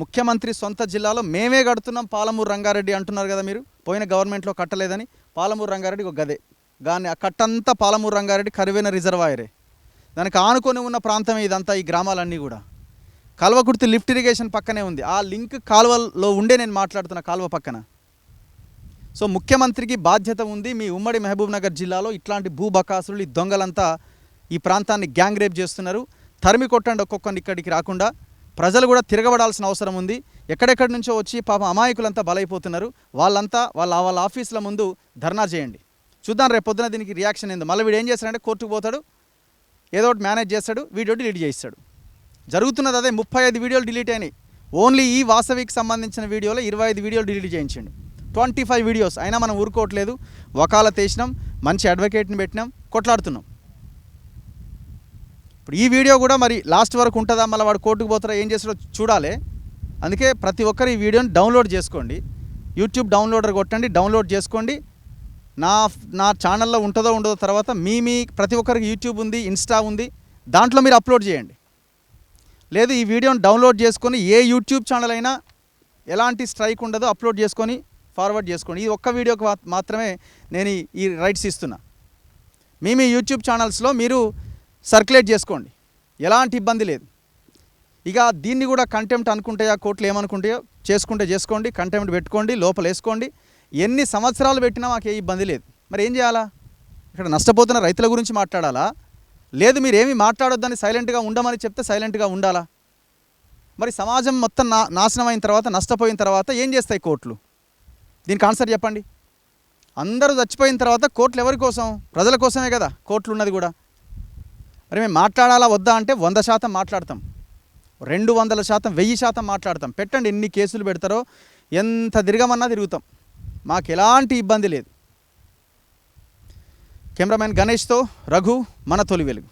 ముఖ్యమంత్రి సొంత జిల్లాలో మేమే కడుతున్నాం పాలమూరు రంగారెడ్డి అంటున్నారు కదా మీరు. పోయిన గవర్నమెంట్లో కట్టలేదని పాలమూరు రంగారెడ్డి ఒక గదే. కానీ ఆ కట్టంతా పాలమూరు రంగారెడ్డి కరువైన రిజర్వాయరే. దానికి ఆనుకొని ఉన్న ప్రాంతమే ఇదంతా, ఈ గ్రామాలన్నీ కూడా. కల్వకుర్తి లిఫ్ట్ ఇరిగేషన్ పక్కనే ఉంది. ఆ లింక్ కాలువలో ఉండే నేను మాట్లాడుతున్న కాలువ పక్కన. సో ముఖ్యమంత్రికి బాధ్యత ఉంది. మీ ఉమ్మడి మహబూబ్ నగర్ జిల్లాలో ఇట్లాంటి భూబకాసులు, ఈ దొంగలంతా ఈ ప్రాంతాన్ని గ్యాంగ్ రేప్ చేస్తున్నారు. తరిమి కొట్టండి ఒక్కొక్కరిని ఇక్కడికి రాకుండా. ప్రజలు కూడా తిరగబడాల్సిన అవసరం ఉంది. ఎక్కడెక్కడి నుంచో వచ్చి పాపం అమాయకులంతా బలైపోతున్నారు. వాళ్ళంతా వాళ్ళ ఆఫీసుల ముందు ధర్నా చేయండి. చూద్దాం రేపు పొద్దున దీనికి రియాక్షన్ ఏందో. మళ్ళీ వీడు ఏం చేస్తాడంటే కోర్టుకు పోతాడు, ఏదో ఒకటి మేనేజ్ చేస్తాడు, వీడియో డిలీట్ చేయిస్తాడు. జరుగుతున్నది అదే. 35 వీడియోలు డిలీట్ అయినాయి. ఓన్లీ ఈ వాసవికి సంబంధించిన వీడియోలో 25 వీడియోలు డిలీట్ చేయించండి. 25 వీడియోస్ అయినా మనం ఊరుకోవట్లేదు. వకాలత్ వేసినాం, మంచి అడ్వకేట్ని పెట్టినాం, కొట్లాడుతున్నాం. ఇప్పుడు ఈ వీడియో కూడా మరి లాస్ట్ వరకు ఉంటుందా, మళ్ళీ వాడు కోర్టుకు పోతారా, ఏం చేస్తాడో చూడాలి. అందుకే ప్రతి ఒక్కరు ఈ వీడియోని డౌన్లోడ్ చేసుకోండి. యూట్యూబ్ డౌన్లోడర్ కొట్టండి, డౌన్లోడ్ చేసుకోండి. నా ఛానల్లో ఉంటుందో ఉండదో తర్వాత మీ ప్రతి ఒక్కరికి యూట్యూబ్ ఉంది, ఇన్స్టా ఉంది, దాంట్లో మీరు అప్లోడ్ చేయండి. లేదు ఈ వీడియోని డౌన్లోడ్ చేసుకొని ఏ యూట్యూబ్ ఛానల్ అయినా ఎలాంటి స్ట్రైక్ ఉండదో అప్లోడ్ చేసుకొని ఫార్వర్డ్ చేసుకోండి. ఈ ఒక్క వీడియోకి మాత్రమే నేను ఈ రైట్స్ ఇస్తున్నా. మీ యూట్యూబ్ ఛానల్స్లో మీరు సర్క్యులేట్ చేసుకోండి, ఎలాంటి ఇబ్బంది లేదు. ఇక దీన్ని కూడా కంటెంప్ట్ అనుకుంటాయా, కోర్టులు ఏమనుకుంటాయో చేసుకోండి, కంటెంప్ట్ పెట్టుకోండి, లోపల వేసుకోండి. ఎన్ని సంవత్సరాలు పెట్టినా మాకు ఏ ఇబ్బంది లేదు. మరి ఏం చేయాలా? ఇక్కడ నష్టపోతున్న రైతుల గురించి మాట్లాడాలా? లేదు మీరేమీ మాట్లాడొద్దని సైలెంట్గా ఉండమని చెప్తే సైలెంట్గా ఉండాలా? మరి సమాజం మొత్తం నాశనం అయిన తర్వాత, నష్టపోయిన తర్వాత ఏం చేస్తాయి కోర్టులు? దీనికి ఆన్సర్ చెప్పండి. అందరూ చచ్చిపోయిన తర్వాత కోర్టులు ఎవరి కోసం? ప్రజల కోసమే కదా కోర్టులు ఉన్నది కూడా. మరి మేము మాట్లాడాలా వద్దా అంటే 100% మాట్లాడతాం, 200%, 1000% మాట్లాడతాం. పెట్టండి, ఎన్ని కేసులు పెడతారో, ఎంత తిరగమన్నా తిరుగుతాం, మాకు ఎలాంటి ఇబ్బంది లేదు. కెమెరామెన్ గణేష్తో రఘు, మన తొలి వెలుగు.